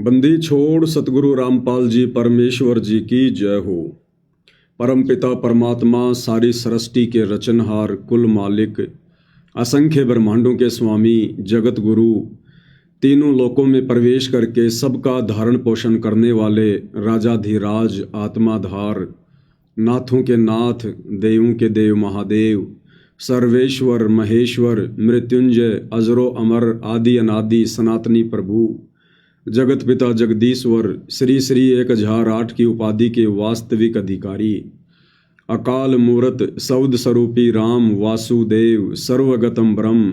बंदी छोड़ सतगुरु रामपाल जी परमेश्वर जी की जय हो। परमपिता परमात्मा सारी सृष्टि के रचनहार कुल मालिक असंख्य ब्रह्मांडों के स्वामी जगत गुरु तीनों लोकों में प्रवेश करके सबका धारण पोषण करने वाले राजाधिराज आत्माधार नाथों के नाथ देवों के देव महादेव सर्वेश्वर महेश्वर मृत्युंजय अजरो अमर आदि अनादि सनातनी प्रभु जगत पिता जगदीश्वर श्री श्री 1008 की उपाधि के वास्तविक अधिकारी अकाल मूरत सौद स्वरूपी राम वासुदेव सर्वगतम ब्रह्म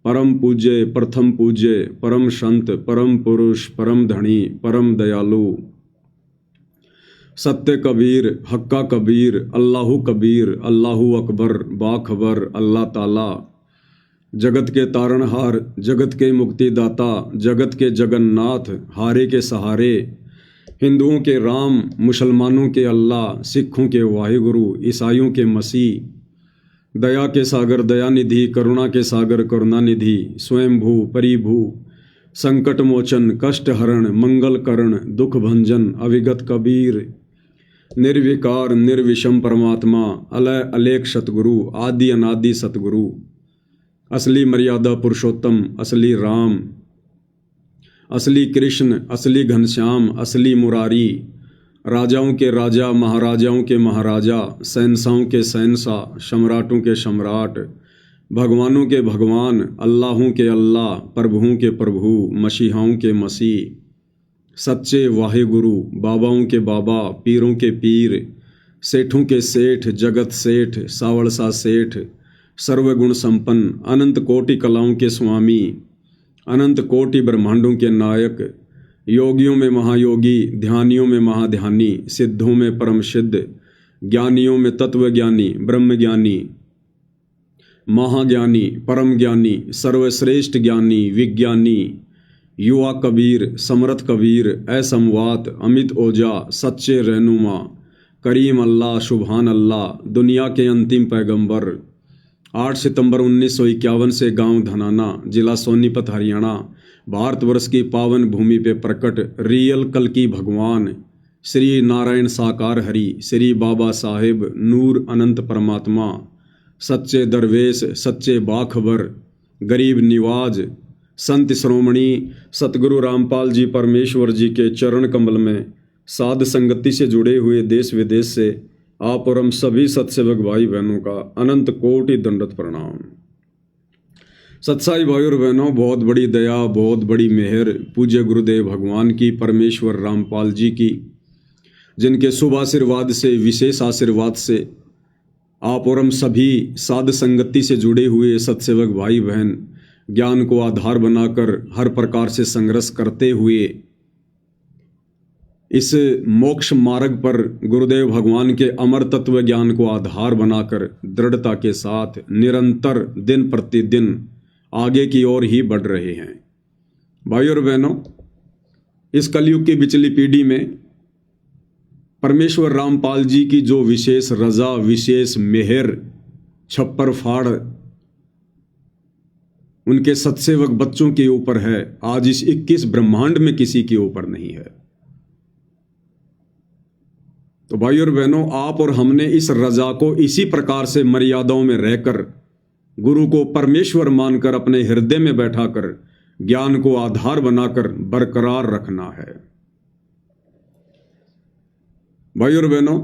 परम पूज्य प्रथम पूज्य परम संत परम पुरुष परम धनी परम दयालु सत्य कबीर हक्का कबीर अल्लाहु कबीर अल्लाहु अकबर बाखबर अल्लाह ताला जगत के तारणहार जगत के मुक्तिदाता जगत के जगन्नाथ हारे के सहारे हिंदुओं के राम मुसलमानों के अल्लाह सिखों के वाहिगुरु ईसाइयों के मसीह दया के सागर दयानिधि करुणा के सागर करुणानिधि स्वयंभू परिभू संकट मोचन कष्ट हरण मंगल करण दुख भंजन अविगत कबीर निर्विकार निर्विषम परमात्मा अलय अलेख सतगुरु आदि अनादि सतगुरु असली मर्यादा पुरुषोत्तम असली राम असली कृष्ण असली घनश्याम असली मुरारी राजाओं के राजा महाराजाओं के महाराजा शहंशाहों के शहंशाह सम्राटों के सम्राट भगवानों के भगवान अल्लाहों के अल्लाह प्रभुओं के प्रभु मसीहाओं के मसीह सच्चे वाहिगुरु बाबाओं के बाबा पीरों के पीर सेठों के सेठ जगत सेठ सावड़सा सेठ सर्वगुण संपन्न अनंत कोटि कलाओं के स्वामी अनंत कोटि ब्रह्मांडों के नायक योगियों में महायोगी ध्यानियों में महाध्यानी सिद्धों में परम सिद्ध ज्ञानियों में तत्वज्ञानी ब्रह्मज्ञानी महाज्ञानी परम ज्ञानी सर्वश्रेष्ठ ज्ञानी विज्ञानी युवा कबीर समर्थ कबीर असमवात अमित ओजा सच्चे रहनुमा करीम अल्लाह सुभान अल्लाह दुनिया के अंतिम पैगंबर 8 सितंबर 1951 से गांव धनाना जिला सोनीपत हरियाणा भारतवर्ष की पावन भूमि पे प्रकट रियल कल की भगवान श्री नारायण साकार हरि श्री बाबा साहेब नूर अनंत परमात्मा सच्चे दरवेश सच्चे बाखबर गरीब निवाज संत श्रोमणी सतगुरु रामपाल जी परमेश्वर जी के चरण कमल में साध संगति से जुड़े हुए देश विदेश से आप और हम सभी सत्सेवक भाई बहनों का अनंत कोटि दंडवत प्रणाम। सत्साई भाई और बहनों, बहुत बड़ी दया बहुत बड़ी मेहर पूज्य गुरुदेव भगवान की परमेश्वर रामपाल जी की, जिनके शुभ आशीर्वाद से विशेष आशीर्वाद से आप और हम सभी साध संगति से जुड़े हुए सत्सेवक भाई बहन ज्ञान को आधार बनाकर हर प्रकार से संघर्ष करते हुए इस मोक्ष मार्ग पर गुरुदेव भगवान के अमर तत्व ज्ञान को आधार बनाकर दृढ़ता के साथ निरंतर दिन प्रतिदिन आगे की ओर ही बढ़ रहे हैं। भाई और बहनों, इस कलयुग की बिचली पीढ़ी में परमेश्वर रामपाल जी की जो विशेष रजा विशेष मेहर छप्पर फाड़ उनके सत्सेवक बच्चों के ऊपर है, आज इस 21 ब्रह्मांड में किसी के ऊपर नहीं है। तो भाई और बहनों, आप और हमने इस रजा को इसी प्रकार से मर्यादाओं में रहकर गुरु को परमेश्वर मानकर अपने हृदय में बैठाकर ज्ञान को आधार बनाकर बरकरार रखना है। भाई और बहनों,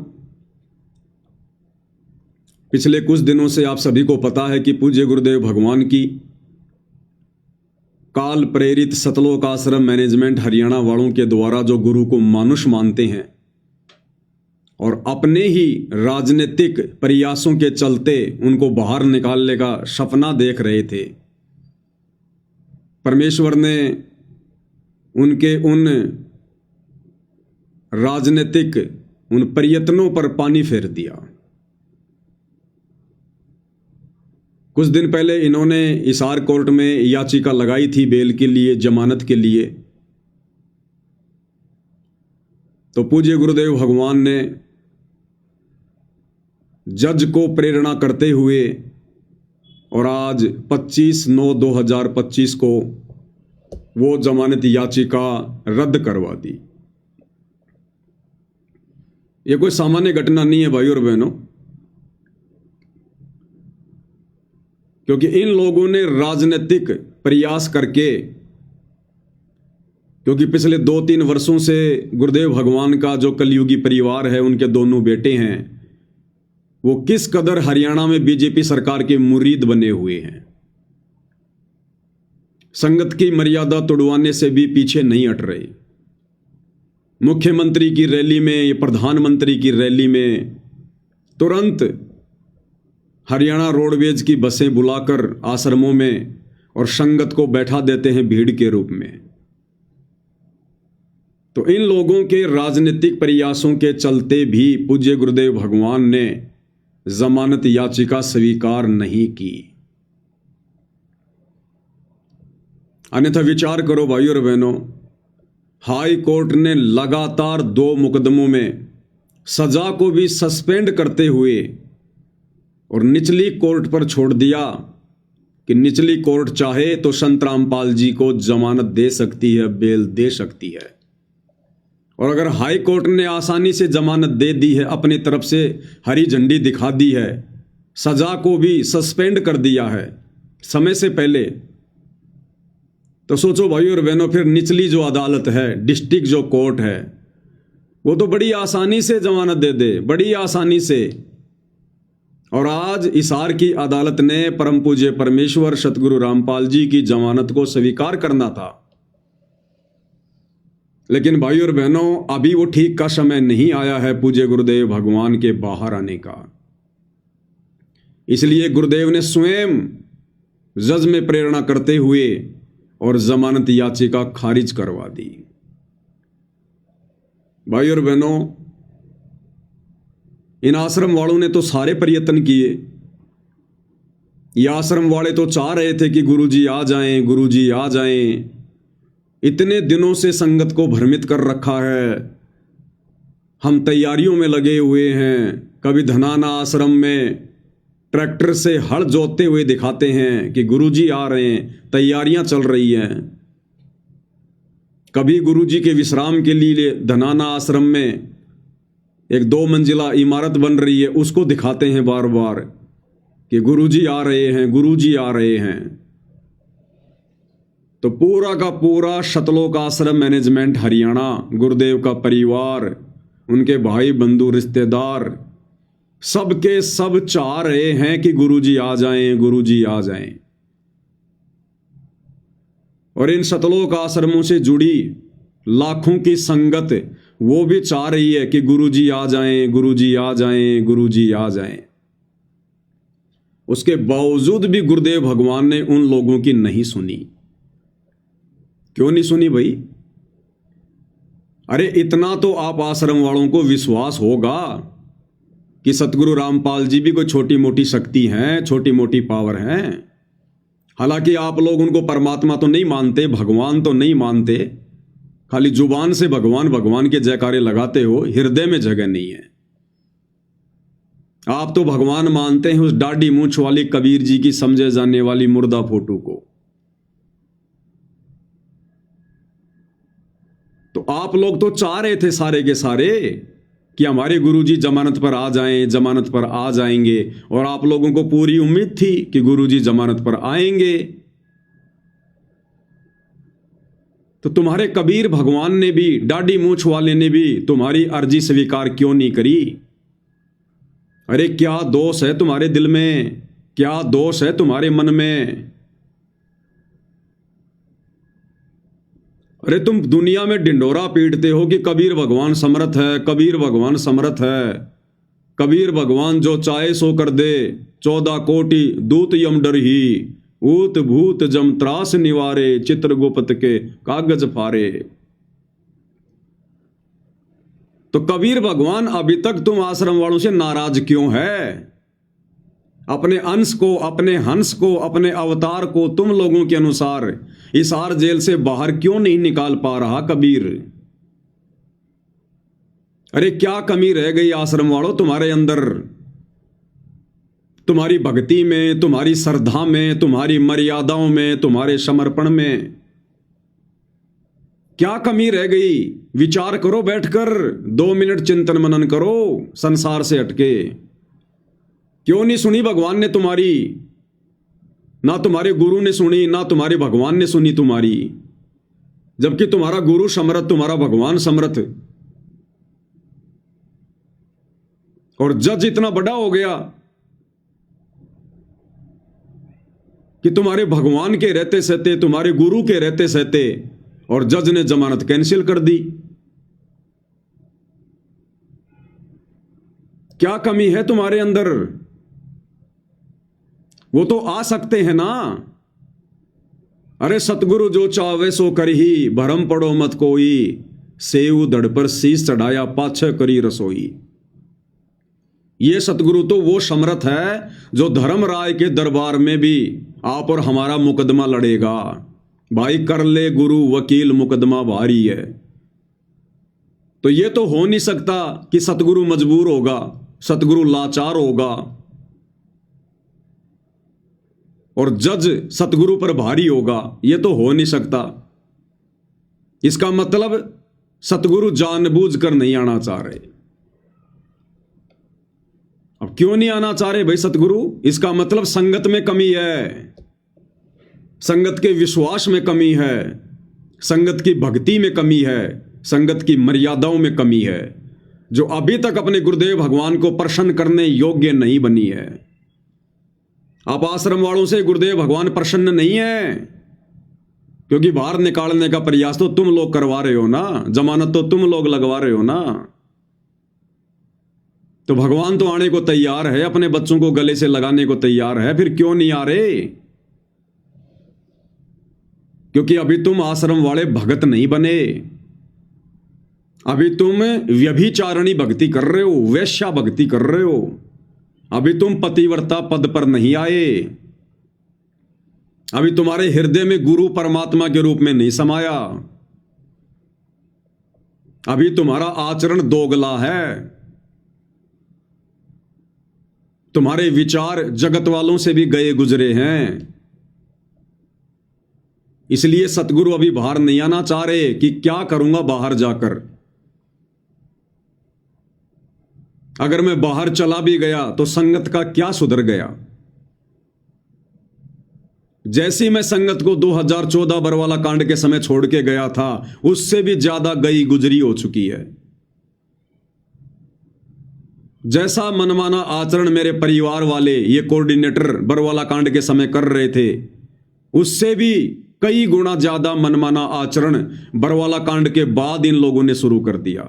पिछले कुछ दिनों से आप सभी को पता है कि पूज्य गुरुदेव भगवान की काल प्रेरित सतलोक आश्रम मैनेजमेंट हरियाणा वालों के द्वारा जो गुरु को मानुष मानते हैं और अपने ही राजनीतिक प्रयासों के चलते उनको बाहर निकालने का सपना देख रहे थे, परमेश्वर ने उनके उन राजनीतिक उन प्रयत्नों पर पानी फेर दिया। कुछ दिन पहले इन्होंने हिसार कोर्ट में याचिका लगाई थी बेल के लिए, जमानत के लिए। तो पूज्य गुरुदेव भगवान ने जज को प्रेरणा करते हुए और आज 25/9/2025 को वो जमानत याचिका रद्द करवा दी। ये कोई सामान्य घटना नहीं है भाई और बहनों, क्योंकि इन लोगों ने राजनीतिक प्रयास करके, क्योंकि पिछले 2-3 वर्षों से गुरुदेव भगवान का जो कलयुगी परिवार है, उनके दोनों बेटे हैं, वो किस कदर हरियाणा में बीजेपी सरकार के मुरीद बने हुए हैं। संगत की मर्यादा तोड़वाने से भी पीछे नहीं हट रहे। मुख्यमंत्री की रैली में, प्रधानमंत्री की रैली में तुरंत हरियाणा रोडवेज की बसें बुलाकर आश्रमों में और संगत को बैठा देते हैं भीड़ के रूप में। तो इन लोगों के राजनीतिक प्रयासों के चलते भी पूज्य गुरुदेव भगवान ने जमानत याचिका स्वीकार नहीं की। अन्यथा विचार करो भाई और बहनों, हाई कोर्ट ने लगातार 2 मुकदमों में सजा को भी सस्पेंड करते हुए और निचली कोर्ट पर छोड़ दिया कि निचली कोर्ट चाहे तो संत रामपाल जी को जमानत दे सकती है, बेल दे सकती है। और अगर हाई कोर्ट ने आसानी से जमानत दे दी है, अपनी तरफ से हरी झंडी दिखा दी है, सजा को भी सस्पेंड कर दिया है समय से पहले, तो सोचो भाई और बहनों, फिर निचली जो अदालत है, डिस्ट्रिक्ट जो कोर्ट है, वो तो बड़ी आसानी से जमानत दे दे, बड़ी आसानी से। और आज हिसार की अदालत ने परम पूज्य परमेश्वर सतगुरु रामपाल जी की जमानत को स्वीकार करना था, लेकिन भाई और बहनों, अभी वो ठीक का समय नहीं आया है पूज्य गुरुदेव भगवान के बाहर आने का। इसलिए गुरुदेव ने स्वयं जज में प्रेरणा करते हुए और जमानत याचिका खारिज करवा दी। भाई और बहनों, इन आश्रम वालों ने तो सारे प्रयत्न किए। ये आश्रम वाले तो चाह रहे थे कि गुरुजी आ जाएं, गुरुजी आ जाएं। इतने दिनों से संगत को भ्रमित कर रखा है, हम तैयारियों में लगे हुए हैं। कभी धनाना आश्रम में ट्रैक्टर से हल जोतते हुए दिखाते हैं कि गुरुजी आ रहे हैं, तैयारियां चल रही हैं। कभी गुरुजी के विश्राम के लिए धनाना आश्रम में एक 2 मंजिला इमारत बन रही है, उसको दिखाते हैं बार बार कि गुरुजी आ रहे हैं, गुरुजी आ रहे हैं। तो पूरा का पूरा सतलोक आश्रम मैनेजमेंट हरियाणा, गुरुदेव का परिवार, उनके भाई बंधु रिश्तेदार, सबके सब चाह रहे हैं कि गुरुजी आ जाएं, गुरुजी आ जाएं। और इन सतलोक आश्रमों से जुड़ी लाखों की संगत वो भी चाह रही है कि गुरुजी आ जाएं, गुरुजी आ जाएं, गुरुजी आ जाएं। उसके बावजूद भी गुरुदेव भगवान ने उन लोगों की नहीं सुनी। क्यों नहीं सुनी भाई? अरे इतना तो आप आश्रम वालों को विश्वास होगा कि सतगुरु रामपाल जी भी कोई छोटी मोटी शक्ति हैं, छोटी मोटी पावर हैं। हालांकि आप लोग उनको परमात्मा तो नहीं मानते, भगवान तो नहीं मानते, खाली जुबान से भगवान भगवान के जयकारे लगाते हो, हृदय में जगह नहीं है। आप तो भगवान मानते हैं उस डाढ़ी मूंछ वाली कबीर जी की समझे जाने वाली मुर्दा फोटो को। तो आप लोग तो चाह रहे थे सारे के सारे कि हमारे गुरुजी जमानत पर आ जाएं, जमानत पर आ जाएंगे, और आप लोगों को पूरी उम्मीद थी कि गुरुजी जमानत पर आएंगे। तो तुम्हारे कबीर भगवान ने भी, डाढ़ी मूंछ वाले ने भी तुम्हारी अर्जी स्वीकार क्यों नहीं करी? अरे क्या दोष है तुम्हारे दिल में, क्या दोष है तुम्हारे मन में? अरे तुम दुनिया में ढिंडोरा पीटते हो कि कबीर भगवान समर्थ है, कबीर भगवान समर्थ है, कबीर भगवान जो चाहे सो कर दे, 14 कोटि दूत यम डर ही, ऊत भूत जम त्रास निवारे, चित्रगुप्त के कागज फारे। तो कबीर भगवान अभी तक तुम आश्रम वालों से नाराज क्यों है? अपने अंश को, अपने हंस को, अपने अवतार को तुम लोगों के अनुसार हिसार जेल से बाहर क्यों नहीं निकाल पा रहा कबीर? अरे क्या कमी रह गई आश्रम वालों तुम्हारे अंदर? तुम्हारी भक्ति में, तुम्हारी श्रद्धा में, तुम्हारी मर्यादाओं में, तुम्हारे समर्पण में? क्या कमी रह गई? विचार करो बैठकर, 2 मिनट चिंतन मनन करो संसार से हटके। क्यों नहीं सुनी भगवान ने तुम्हारी? ना तुम्हारे गुरु ने सुनी, ना तुम्हारे भगवान ने सुनी तुम्हारी, जबकि तुम्हारा गुरु समर्थ, तुम्हारा भगवान समर्थ। और जज इतना बड़ा हो गया कि तुम्हारे भगवान के रहते सहते, तुम्हारे गुरु के रहते सहते, और जज ने जमानत कैंसिल कर दी। क्या कमी है तुम्हारे अंदर? वो तो आ सकते हैं ना। अरे सतगुरु जो चावे सो करही, भरम पड़ो मत कोई, सेव धड़ पर शीश चढ़ाया पाछे करी रसोई। ये सतगुरु तो वो समर्थ है जो धर्मराय के दरबार में भी आप और हमारा मुकदमा लड़ेगा। भाई कर ले गुरु वकील, मुकदमा भारी है। तो ये तो हो नहीं सकता कि सतगुरु मजबूर होगा, सतगुरु लाचार होगा और जज सतगुरु पर भारी होगा। ये तो हो नहीं सकता। इसका मतलब सतगुरु जानबूझकर नहीं आना चाह रहे। अब क्यों नहीं आना चाह रहे भाई सतगुरु? इसका मतलब संगत में कमी है, संगत के विश्वास में कमी है, संगत की भक्ति में कमी है, संगत की मर्यादाओं में कमी है, जो अभी तक अपने गुरुदेव भगवान को प्रसन्न करने योग्य नहीं बनी है। आप आश्रम वालों से गुरुदेव भगवान प्रसन्न नहीं है, क्योंकि बाहर निकालने का प्रयास तो तुम लोग करवा रहे हो ना, जमानत तो तुम लोग लगवा रहे हो ना। तो भगवान तो आने को तैयार है, अपने बच्चों को गले से लगाने को तैयार है, फिर क्यों नहीं आ रहे? क्योंकि अभी तुम आश्रम वाले भगत नहीं बने। अभी तुम व्यभिचारणी भक्ति कर रहे हो, वैश्या भक्ति कर रहे हो। अभी तुम पतिव्रता पद पर नहीं आए। अभी तुम्हारे हृदय में गुरु परमात्मा के रूप में नहीं समाया। अभी तुम्हारा आचरण दोगला है। तुम्हारे विचार जगत वालों से भी गए गुजरे हैं। इसलिए सतगुरु अभी बाहर नहीं आना चाह रहे कि क्या करूंगा बाहर जाकर। अगर मैं बाहर चला भी गया तो संगत का क्या सुधर गया? जैसी मैं संगत को 2014 बरवाला कांड के समय छोड़ के गया था, उससे भी ज्यादा गई गुजरी हो चुकी है। जैसा मनमाना आचरण मेरे परिवार वाले ये कोऑर्डिनेटर बरवाला कांड के समय कर रहे थे, उससे भी कई गुना ज्यादा मनमाना आचरण बरवाला कांड के बाद इन लोगों ने शुरू कर दिया।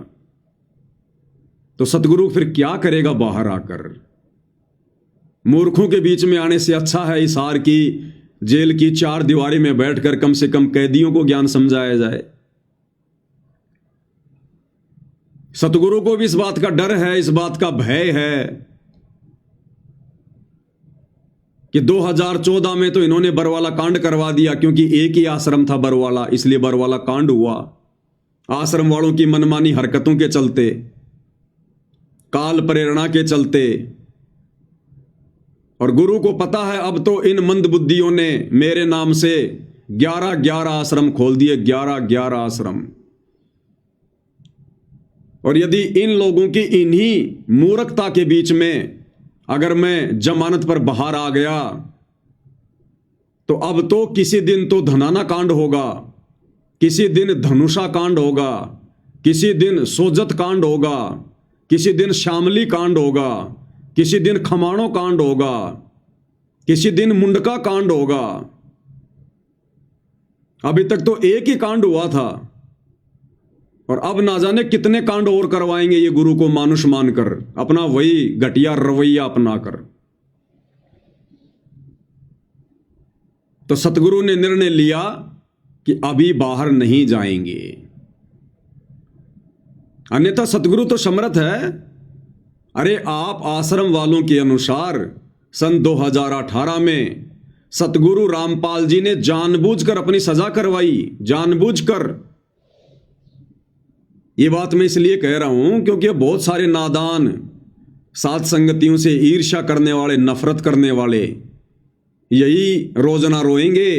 तो सतगुरु फिर क्या करेगा बाहर आकर? मूर्खों के बीच में आने से अच्छा है इस हार की जेल की 4 दीवारी में बैठकर कम से कम कैदियों को ज्ञान समझाया जाए। सतगुरु को भी इस बात का डर है, इस बात का भय है कि 2014 में तो इन्होंने बरवाला कांड करवा दिया, क्योंकि एक ही आश्रम था बरवाला, इसलिए बरवाला कांड हुआ। आश्रम वालों की मनमानी हरकतों के चलते, काल प्रेरणा के चलते। और गुरु को पता है अब तो इन मंदबुद्धियों ने मेरे नाम से 11 आश्रम खोल दिए, 11 आश्रम। और यदि इन लोगों की इन्हीं मूर्खता के बीच में अगर मैं जमानत पर बाहर आ गया, तो अब तो किसी दिन तो धनाना कांड होगा, किसी दिन धनुषा कांड होगा, किसी दिन सोजत कांड होगा, किसी दिन शामली कांड होगा, किसी दिन खमाणो कांड होगा, किसी दिन मुंडका कांड होगा। अभी तक तो एक ही कांड हुआ था, और अब ना जाने कितने कांड और करवाएंगे ये गुरु को मानुष मानकर, अपना वही घटिया रवैया अपनाकर। तो सतगुरु ने निर्णय लिया कि अभी बाहर नहीं जाएंगे। अन्यथा सतगुरु तो समर्थ है। अरे आप आश्रम वालों के अनुसार सन 2018 में सतगुरु रामपाल जी ने जानबूझकर अपनी सजा करवाई, जानबूझकर। ये बात मैं इसलिए कह रहा हूं क्योंकि बहुत सारे नादान साथ संगतियों से ईर्ष्या करने वाले, नफरत करने वाले यही रोजना रोएंगे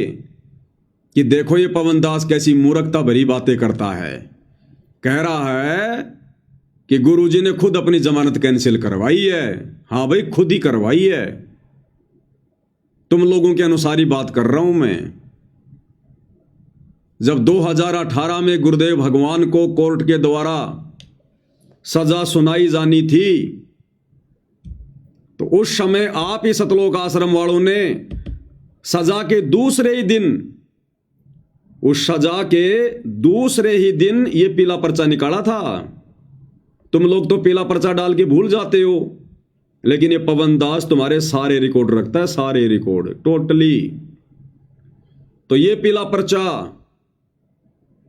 कि देखो ये पवन दास कैसी मूर्खता भरी बातें करता है। कह रहा है कि गुरुजी ने खुद अपनी जमानत कैंसिल करवाई है। हाँ भाई, खुद ही करवाई है। तुम लोगों के अनुसार ही बात कर रहा हूं मैं। जब 2018 में गुरुदेव भगवान को कोर्ट के द्वारा सजा सुनाई जानी थी, तो उस समय आप ही सतलोक आश्रम वालों ने सजा के दूसरे ही दिन, उस सजा के दूसरे ही दिन ये पीला पर्चा निकाला था। तुम लोग तो पीला पर्चा डाल के भूल जाते हो, लेकिन ये पवन दास तुम्हारे सारे रिकॉर्ड रखता है, सारे रिकॉर्ड टोटली। तो ये पीला पर्चा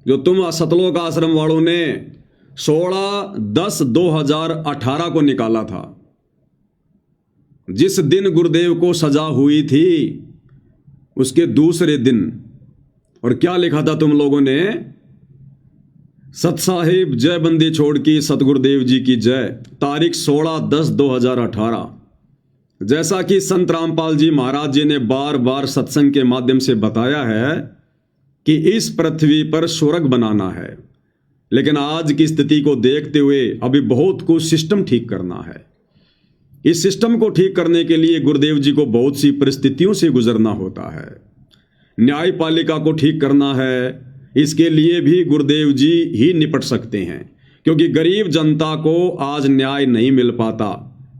जो तुम सतलोक आश्रम वालों ने 16/10/2018 को निकाला था, जिस दिन गुरुदेव को सजा हुई थी उसके दूसरे दिन, और क्या लिखा था तुम लोगों ने? सत साहिब जय बंदी छोड़ की सतगुरुदेव जी की जय, तारीख 16/10/2018। जैसा कि संत रामपाल जी महाराज जी ने बार बार सत्संग के माध्यम से बताया है कि इस पृथ्वी पर स्वर्ग बनाना है, लेकिन आज की स्थिति को देखते हुए अभी बहुत कुछ सिस्टम ठीक करना है। इस सिस्टम को ठीक करने के लिए गुरुदेव जी को बहुत सी परिस्थितियों से गुजरना होता है। न्यायपालिका को ठीक करना है, इसके लिए भी गुरुदेव जी ही निपट सकते हैं, क्योंकि गरीब जनता को आज न्याय नहीं मिल पाता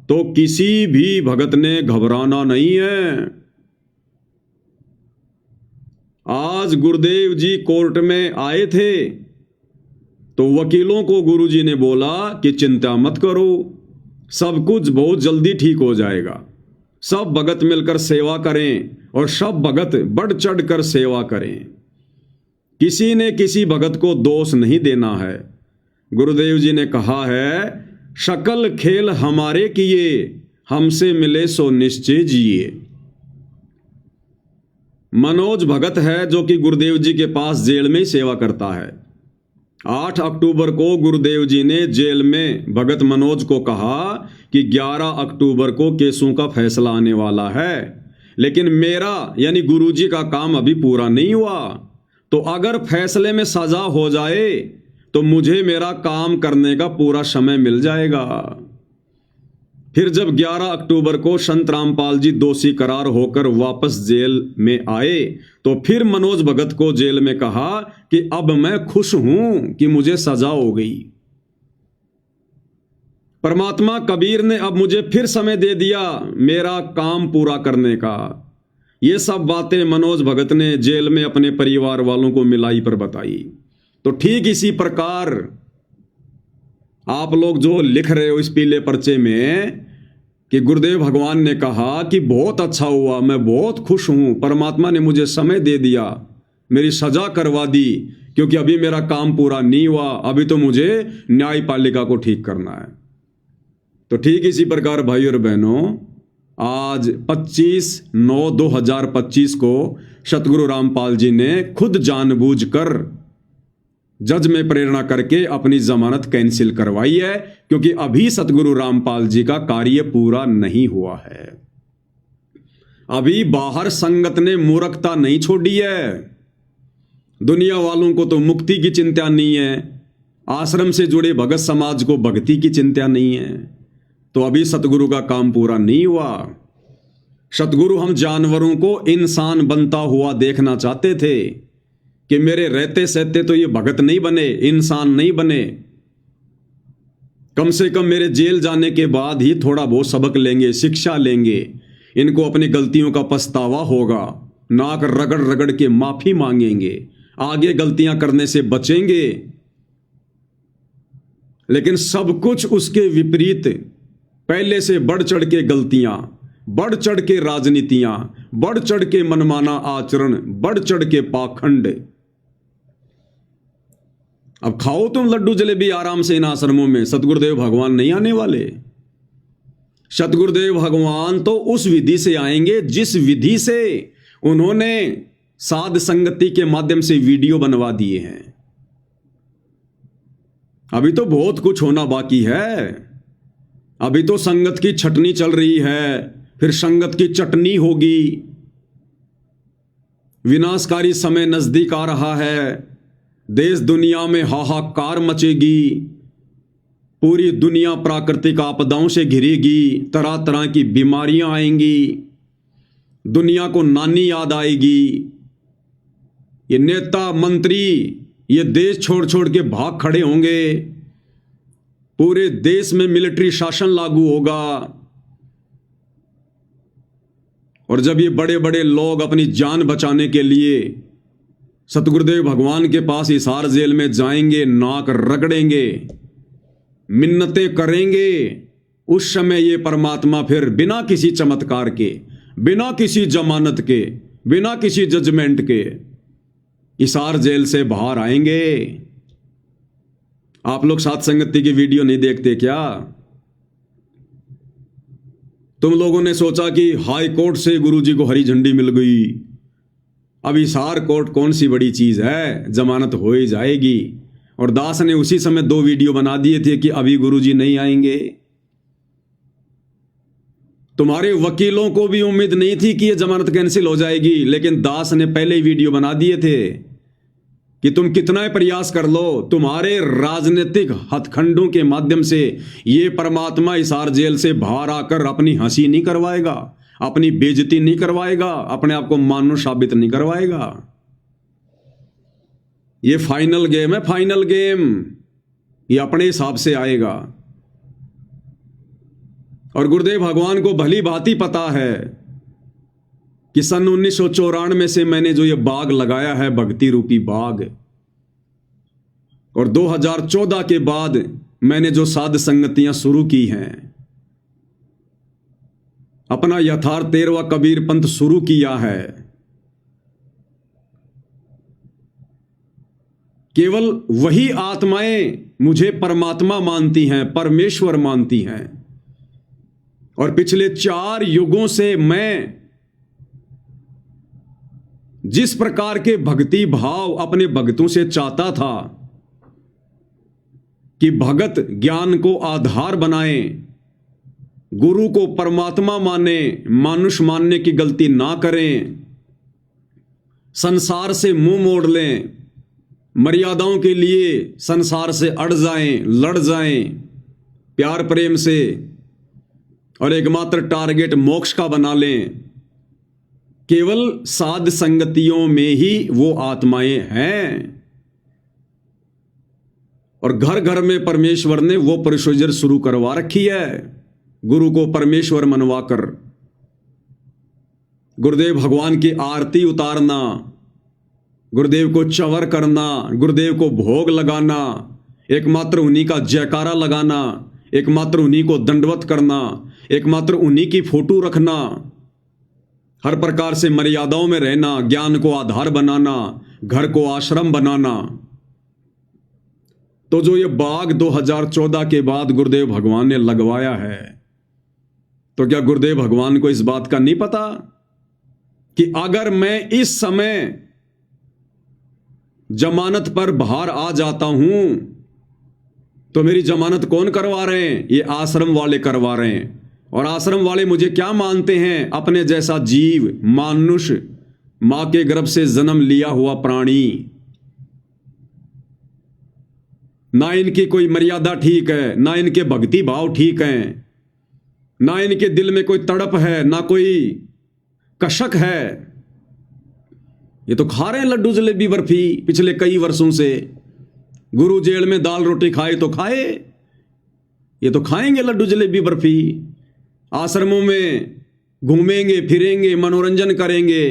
तो किसी भी भगत ने घबराना नहीं है। आज गुरुदेव जी कोर्ट में आए थे तो वकीलों को गुरुजी ने बोला कि चिंता मत करो, सब कुछ बहुत जल्दी ठीक हो जाएगा। सब भगत मिलकर सेवा करें और सब भगत बढ़ चढ़ कर सेवा करें। किसी ने किसी भगत को दोष नहीं देना है। गुरुदेव जी ने कहा है, शकल खेल हमारे किए, हमसे मिले सो निश्चय जिए। मनोज भगत है जो कि गुरुदेव जी के पास जेल में सेवा करता है। 8 अक्टूबर को गुरुदेव जी ने जेल में भगत मनोज को कहा कि 11 अक्टूबर को केसों का फैसला आने वाला है, लेकिन मेरा यानी गुरुजी का काम अभी पूरा नहीं हुआ, तो अगर फैसले में सजा हो जाए तो मुझे मेरा काम करने का पूरा समय मिल जाएगा। फिर जब 11 अक्टूबर को संत रामपाल जी दोषी करार होकर वापस जेल में आए तो फिर मनोज भगत को जेल में कहा कि अब मैं खुश हूं कि मुझे सजा हो गई। परमात्मा कबीर ने अब मुझे फिर समय दे दिया मेरा काम पूरा करने का। ये सब बातें मनोज भगत ने जेल में अपने परिवार वालों को मिलाई पर बताई। तो ठीक इसी प्रकार आप लोग जो लिख रहे हो इस पीले पर्चे में कि गुरुदेव भगवान ने कहा कि बहुत अच्छा हुआ, मैं बहुत खुश हूं, परमात्मा ने मुझे समय दे दिया, मेरी सजा करवा दी, क्योंकि अभी मेरा काम पूरा नहीं हुआ, अभी तो मुझे न्यायपालिका को ठीक करना है। तो ठीक इसी प्रकार भाई और बहनों, आज 25/9/2025 को सतगुरु रामपाल जी ने खुद जानबूझकर जज में प्रेरणा करके अपनी जमानत कैंसिल करवाई है, क्योंकि अभी सतगुरु रामपाल जी का कार्य पूरा नहीं हुआ है। अभी बाहर संगत ने मूर्खता नहीं छोड़ी है। दुनिया वालों को तो मुक्ति की चिंता नहीं है, आश्रम से जुड़े भगत समाज को भक्ति की चिंता नहीं है, तो अभी सतगुरु का काम पूरा नहीं हुआ। सतगुरु हम जानवरों को इंसान बनता हुआ देखना चाहते थे कि मेरे रहते सहते तो ये भगत नहीं बने, इंसान नहीं बने, कम से कम मेरे जेल जाने के बाद ही थोड़ा बहुत सबक लेंगे, शिक्षा लेंगे, इनको अपनी गलतियों का पछतावा होगा, नाक रगड़ रगड़ के माफी मांगेंगे, आगे गलतियां करने से बचेंगे। लेकिन सब कुछ उसके विपरीत, पहले से बढ़ चढ़ के गलतियां, बढ़ चढ़ के राजनीतियां, बढ़ चढ़ के मनमाना आचरण, बढ़ चढ़ के पाखंड। अब खाओ तुम लड्डू जलेबी आराम से इन आश्रमों में, सतगुरुदेव भगवान नहीं आने वाले। सतगुरुदेव भगवान तो उस विधि से आएंगे जिस विधि से उन्होंने साध संगति के माध्यम से वीडियो बनवा दिए हैं। अभी तो बहुत कुछ होना बाकी है। अभी तो संगत की छटनी चल रही है, फिर संगत की चटनी होगी। विनाशकारी समय नजदीक आ रहा है। देश दुनिया में हाहाकार मचेगी। पूरी दुनिया प्राकृतिक आपदाओं से घिरेगी। तरह तरह की बीमारियां आएंगी। दुनिया को नानी याद आएगी। ये नेता मंत्री ये देश छोड़ छोड़ के भाग खड़े होंगे। पूरे देश में मिलिट्री शासन लागू होगा। और जब ये बड़े बड़े लोग अपनी जान बचाने के लिए सतगुरुदेव भगवान के पास हिसार जेल में जाएंगे, नाक रगड़ेंगे, मिन्नतें करेंगे, उस समय ये परमात्मा फिर बिना किसी चमत्कार के, बिना किसी जमानत के, बिना किसी जजमेंट के हिसार जेल से बाहर आएंगे। आप लोग साथ संगति की वीडियो नहीं देखते क्या? तुम लोगों ने सोचा कि हाई कोर्ट से गुरुजी को हरी झंडी मिल गई। अब हिसार कोर्ट कौन सी बड़ी चीज है, जमानत हो ही जाएगी। और दास ने उसी समय 2 वीडियो बना दिए थे कि अभी गुरुजी नहीं आएंगे। तुम्हारे वकीलों को भी उम्मीद नहीं थी कि यह जमानत कैंसिल हो जाएगी, लेकिन दास ने पहले ही वीडियो बना दिए थे कि तुम कितना ही प्रयास कर लो, तुम्हारे राजनीतिक हथखंडों के माध्यम से ये परमात्मा हिसार जेल से बाहर आकर अपनी हंसी नहीं करवाएगा, अपनी बेइज्जती नहीं करवाएगा, अपने आप को मानुष साबित नहीं करवाएगा। ये फाइनल गेम है, फाइनल गेम। ये अपने हिसाब से आएगा। और गुरुदेव भगवान को भली भांति पता है कि सन 1994 से मैंने जो ये बाग लगाया है, भक्ति रूपी बाग, और 2014 के बाद मैंने जो साध संगतियां शुरू की हैं, अपना यथार्थ 13वां कबीर पंथ शुरू किया है, केवल वही आत्माएं मुझे परमात्मा मानती हैं, परमेश्वर मानती हैं। और पिछले 4 युगों से मैं जिस प्रकार के भक्ति भाव अपने भक्तों से चाहता था कि भगत ज्ञान को आधार बनाएं, गुरु को परमात्मा माने, मानुष मानने की गलती ना करें, संसार से मुंह मोड़ लें, मर्यादाओं के लिए संसार से अड़ जाएं, लड़ जाएं प्यार प्रेम से, और एकमात्र टारगेट मोक्ष का बना लें। केवल साध संगतियों में ही वो आत्माएं हैं। और घर घर में परमेश्वर ने वो प्रोसीजर शुरू करवा रखी है, गुरु को परमेश्वर मनवाकर गुरुदेव भगवान की आरती उतारना, गुरुदेव को चवर करना, गुरुदेव को भोग लगाना, एकमात्र उन्हीं का जयकारा लगाना, एकमात्र उन्हीं को दंडवत करना, एकमात्र उन्हीं की फोटो रखना, हर प्रकार से मर्यादाओं में रहना, ज्ञान को आधार बनाना, घर को आश्रम बनाना। तो जो ये बाग 2014 के बाद गुरुदेव भगवान ने लगवाया है, तो क्या गुरुदेव भगवान को इस बात का नहीं पता कि अगर मैं इस समय जमानत पर बाहर आ जाता हूं तो मेरी जमानत कौन करवा रहे हैं? ये आश्रम वाले करवा रहे हैं। और आश्रम वाले मुझे क्या मानते हैं? अपने जैसा जीव, मानुष, मां के गर्भ से जन्म लिया हुआ प्राणी। ना इनकी कोई मर्यादा ठीक है, ना इनके भक्ति भाव ठीक हैं, ना इनके दिल में कोई तड़प है, ना कोई कशक है। ये तो खा रहे हैं लड्डू जलेबी बर्फी पिछले कई वर्षों से। गुरु जेल में दाल रोटी खाए तो खाए, ये तो खाएंगे लड्डू जलेबी बर्फी। आश्रमों में घूमेंगे फिरेंगे, मनोरंजन करेंगे,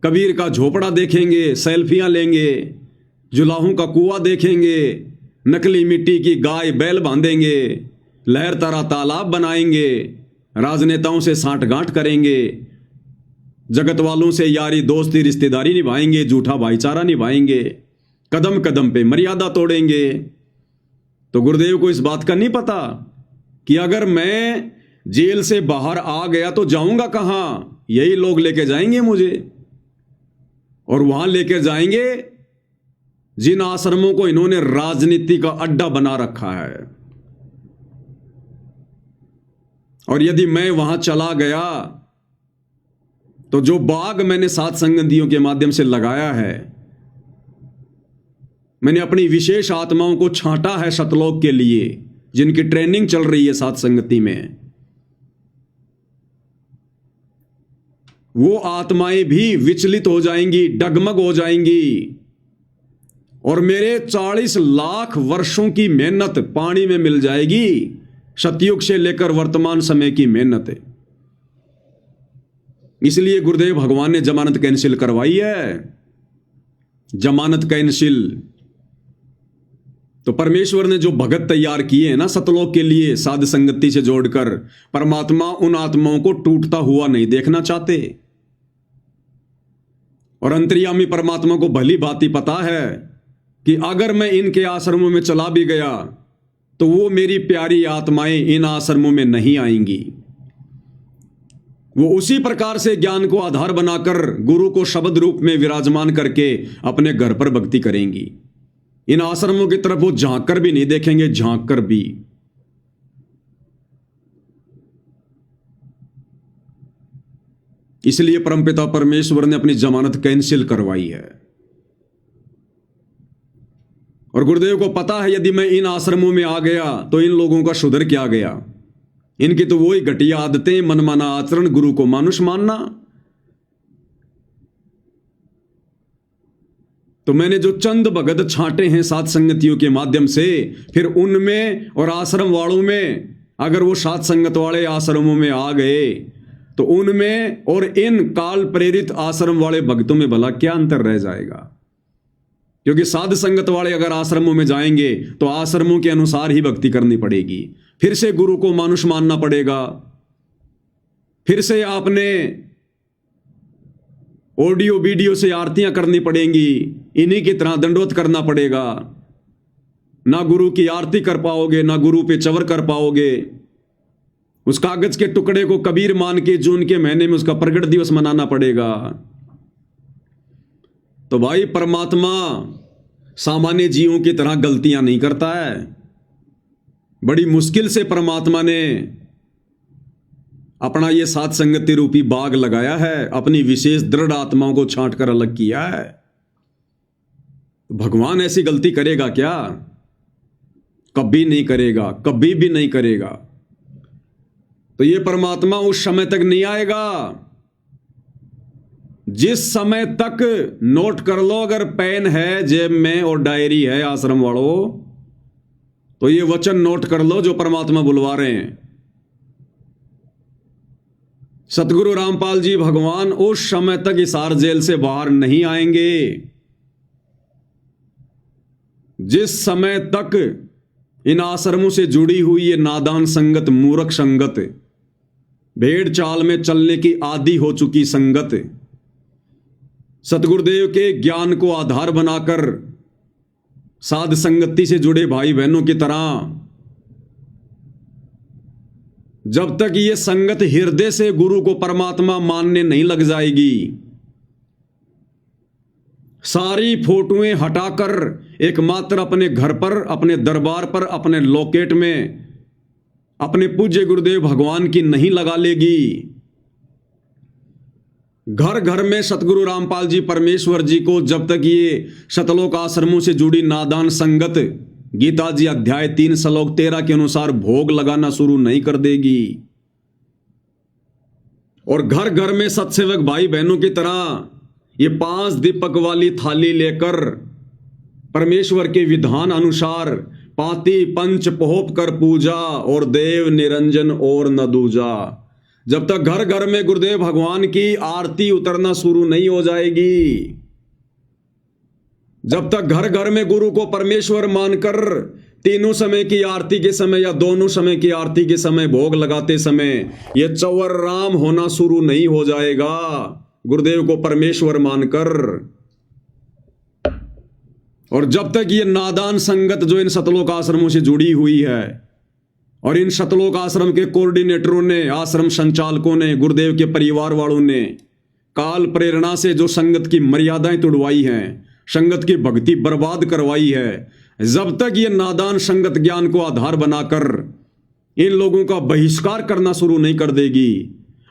कबीर का झोपड़ा देखेंगे, सेल्फियां लेंगे, जुलाहों का कुआं देखेंगे, नकली मिट्टी की गाय बैल बांधेंगे, लहर तारा तालाब बनाएंगे, राजनेताओं से सांठगांठ करेंगे, जगत वालों से यारी दोस्ती रिश्तेदारी निभाएंगे, झूठा भाईचारा निभाएंगे, कदम कदम पे मर्यादा तोड़ेंगे। तो गुरुदेव को इस बात का नहीं पता कि अगर मैं जेल से बाहर आ गया तो जाऊंगा कहां? यही लोग लेके जाएंगे मुझे, और वहां लेकर जाएंगे जिन आश्रमों को इन्होंने राजनीति का अड्डा बना रखा है। और यदि मैं वहां चला गया तो जो बाग मैंने सात संगतियों के माध्यम से लगाया है, मैंने अपनी विशेष आत्माओं को छांटा है सतलोक के लिए, जिनकी ट्रेनिंग चल रही है सात संगति में, वो आत्माएं भी विचलित हो जाएंगी, डगमग हो जाएंगी, और मेरे 40 लाख वर्षों की मेहनत पानी में मिल जाएगी। सतयुग से लेकर वर्तमान समय की मेहनत है। इसलिए गुरुदेव भगवान ने जमानत कैंसिल करवाई है, जमानत कैंसिल। तो परमेश्वर ने जो भगत तैयार किए हैं ना सतलोक के लिए, साध संगति से जोड़कर, परमात्मा उन आत्माओं को टूटता हुआ नहीं देखना चाहते। और अंतर्यामी परमात्मा को भली भांति पता है कि अगर मैं इनके आश्रमों में चला भी गया तो वो मेरी प्यारी आत्माएं इन आश्रमों में नहीं आएंगी। वो उसी प्रकार से ज्ञान को आधार बनाकर गुरु को शब्द रूप में विराजमान करके अपने घर पर भक्ति करेंगी। इन आश्रमों की तरफ वो झांक कर भी नहीं देखेंगे, झांक कर भी। इसलिए परमपिता परमेश्वर ने अपनी जमानत कैंसिल करवाई है। और गुरुदेव को पता है यदि मैं इन आश्रमों में आ गया तो इन लोगों का सुधर क्या गया। इनकी तो वही घटिया आदतें, मनमाना आचरण, गुरु को मानुष मानना। तो मैंने जो चंद भगत छांटे हैं सात संगतियों के माध्यम से, फिर उनमें और आश्रम वालों में, अगर वो सात संगत वाले आश्रमों में आ गए तो उनमें और इन काल प्रेरित आश्रम वाले भक्तों में भला क्या अंतर रह जाएगा। क्योंकि साध संगत वाले अगर आश्रमों में जाएंगे तो आश्रमों के अनुसार ही भक्ति करनी पड़ेगी, फिर से गुरु को मानुष मानना पड़ेगा, फिर से आपने ऑडियो वीडियो से आरतियां करनी पड़ेंगी, इन्हीं की तरह दंडवत करना पड़ेगा। ना गुरु की आरती कर पाओगे, ना गुरु पे चवर कर पाओगे। उस कागज के टुकड़े को कबीर मान के जून के महीने में उसका प्रगट दिवस मनाना पड़ेगा। तो भाई परमात्मा सामान्य जीवों की तरह गलतियां नहीं करता है। बड़ी मुश्किल से परमात्मा ने अपना ये सात संगति रूपी बाग लगाया है, अपनी विशेष दृढ़ आत्माओं को छांट कर अलग किया है। भगवान ऐसी गलती करेगा क्या? कभी नहीं करेगा, कभी भी नहीं करेगा। तो ये परमात्मा उस समय तक नहीं आएगा जिस समय तक, नोट कर लो अगर पेन है जेब में और डायरी है आश्रम वालों, तो ये वचन नोट कर लो जो परमात्मा बुलवा रहे हैं। सतगुरु रामपाल जी भगवान उस समय तक हिसार जेल से बाहर नहीं आएंगे जिस समय तक इन आश्रमों से जुड़ी हुई ये नादान संगत, मूर्ख संगत, भेड़ चाल में चलने की आदी हो चुकी संगत, सतगुरुदेव के ज्ञान को आधार बनाकर साध संगति से जुड़े भाई बहनों की तरह, जब तक ये संगत हृदय से गुरु को परमात्मा मानने नहीं लग जाएगी, सारी फोटोएं हटाकर एकमात्र अपने घर पर, अपने दरबार पर, अपने लॉकेट में अपने पूज्य गुरुदेव भगवान की नहीं लगा लेगी। घर घर में सतगुरु रामपाल जी परमेश्वर जी को जब तक ये शतलोक आश्रमों से जुड़ी नादान संगत गीता जी अध्याय 3 श्लोक 13 के अनुसार भोग लगाना शुरू नहीं कर देगी, और घर घर में सत्सेवक भाई बहनों की तरह ये 5 दीपक वाली थाली लेकर परमेश्वर के विधान अनुसार पाती पंच पोहप कर पूजा और देव निरंजन और न दूजा, जब तक घर घर में गुरुदेव भगवान की आरती उतरना शुरू नहीं हो जाएगी, जब तक घर घर में गुरु को परमेश्वर मानकर तीनों समय की आरती के समय या दोनों समय की आरती के समय भोग लगाते समय ये चौवर राम होना शुरू नहीं हो जाएगा, गुरुदेव को परमेश्वर मानकर, और जब तक ये नादान संगत जो इन सतलोक आश्रमों से जुड़ी हुई है और इन शतलोक आश्रम के कोऑर्डिनेटरों ने, आश्रम संचालकों ने, गुरुदेव के परिवार वालों ने काल प्रेरणा से जो संगत की मर्यादाएं तोड़वाई हैं, संगत की भक्ति बर्बाद करवाई है, जब तक ये नादान संगत ज्ञान को आधार बनाकर इन लोगों का बहिष्कार करना शुरू नहीं कर देगी,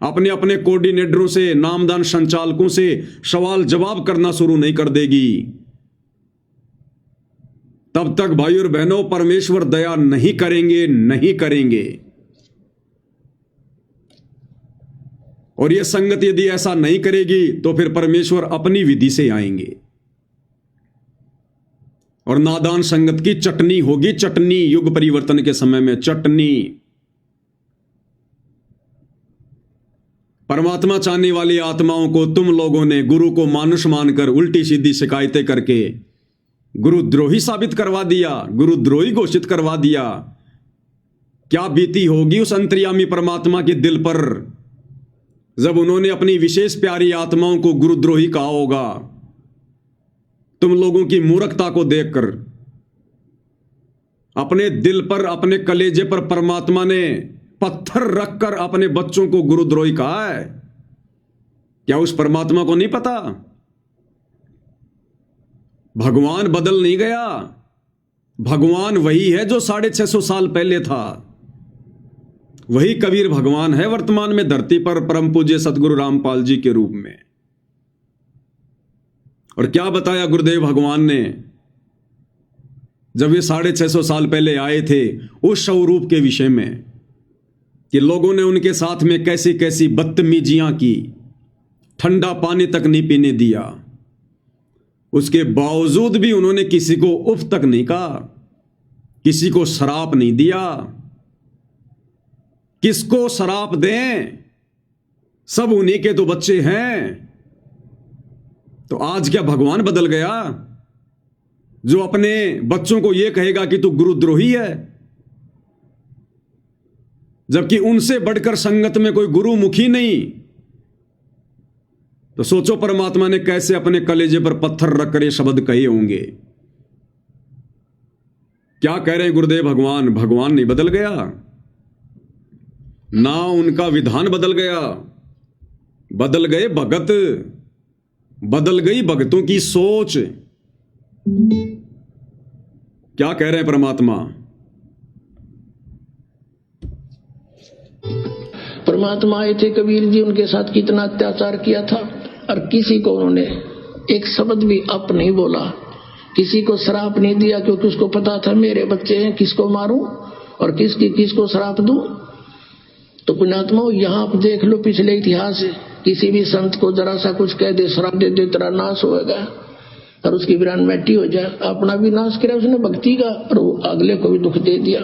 अपने अपने कोऑर्डिनेटरों से, नामदान संचालकों से सवाल जवाब करना शुरू नहीं कर देगी, तब तक भाई और बहनों परमेश्वर दया नहीं करेंगे, नहीं करेंगे। और यह संगत यदि ऐसा नहीं करेगी तो फिर परमेश्वर अपनी विधि से आएंगे और नादान संगत की चटनी होगी, चटनी। युग परिवर्तन के समय में चटनी। परमात्मा चाहने वाली आत्माओं को तुम लोगों ने गुरु को मानुष मानकर उल्टी सीधी शिकायतें करके गुरुद्रोही साबित करवा दिया, गुरुद्रोही घोषित करवा दिया। क्या बीती होगी उस अंतर्यामी परमात्मा के दिल पर जब उन्होंने अपनी विशेष प्यारी आत्माओं को गुरुद्रोही कहा होगा। तुम लोगों की मूर्खता को देखकर अपने दिल पर, अपने कलेजे पर परमात्मा ने पत्थर रखकर अपने बच्चों को गुरुद्रोही कहा है। क्या उस परमात्मा को नहीं पता? भगवान बदल नहीं गया, भगवान वही है जो 650 साल पहले था। वही कबीर भगवान है वर्तमान में धरती पर, परम पूज्य सतगुरु रामपाल जी के रूप में। और क्या बताया गुरुदेव भगवान ने जब ये 650 साल पहले आए थे उस स्वरूप के विषय में, कि लोगों ने उनके साथ में कैसी कैसी बदतमीजियां की, ठंडा पानी तक नहीं पीने दिया, उसके बावजूद भी उन्होंने किसी को उफ तक नहीं कहा, किसी को शराप नहीं दिया। किसको शराप दें? सब उन्हीं के तो बच्चे हैं। तो आज क्या भगवान बदल गया जो अपने बच्चों को यह कहेगा कि तू गुरुद्रोही है, जबकि उनसे बढ़कर संगत में कोई गुरुमुखी नहीं? तो सोचो परमात्मा ने कैसे अपने कलेजे पर पत्थर रखकर ये शब्द कहे होंगे। क्या कह रहे हैं गुरुदेव भगवान? भगवान नहीं बदल गया, ना उनका विधान बदल गया, बदल गए भगत, बदल गई भगतों की सोच। क्या कह रहे हैं परमात्मा? परमात्मा आए थे कबीर जी, उनके साथ कितना अत्याचार किया था और किसी को उन्होंने एक शब्द भी अप नहीं बोला, किसी को श्राप नहीं दिया, क्योंकि उसको पता था मेरे बच्चे हैं, किसको मारूं और किसको श्राप दूं। तो पुण्यात्माओं, यहां आप देख लो पिछले इतिहास से, किसी भी संत को जरा सा कुछ कह दे, श्राप दे दे, तेरा नाश होएगा और उसकी वीरान मिट्टी हो जाए। अपना भी नाश किया उसने भक्ति का और वो अगले को भी दुख दे दिया।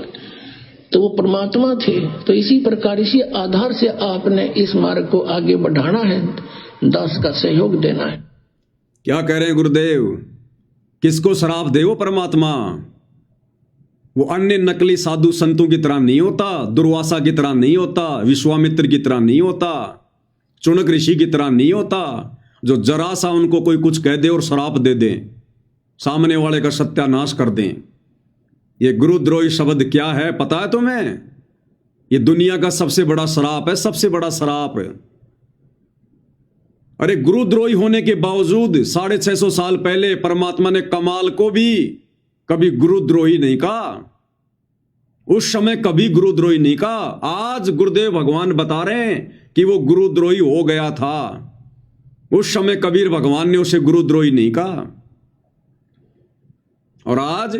तो वो परमात्मा थे। तो इसी प्रकार, इसी आधार से आपने इस मार्ग को आगे बढ़ाना है, दास का सहयोग देना है। क्या कह रहे हैं गुरुदेव? किसको श्राप दे वो परमात्मा? वो अन्य नकली साधु संतों की तरह नहीं होता, दुर्वासा की तरह नहीं होता, विश्वामित्र की तरह नहीं होता, चुनक ऋषि की तरह नहीं होता, जो जरा सा उनको कोई कुछ कह दे और श्राप दे दे, सामने वाले का सत्यानाश कर दें। ये गुरुद्रोही शब्द क्या है पता है तुम्हें? ये दुनिया का सबसे बड़ा श्राप है, सबसे बड़ा श्राप। अरे गुरुद्रोही होने के बावजूद 650 साल पहले परमात्मा ने कमाल को भी कभी गुरुद्रोही नहीं कहा, उस समय कभी गुरुद्रोही नहीं कहा। आज गुरुदेव भगवान बता रहे हैं कि वो गुरुद्रोही हो गया था, उस समय कबीर भगवान ने उसे गुरुद्रोही नहीं कहा। और आज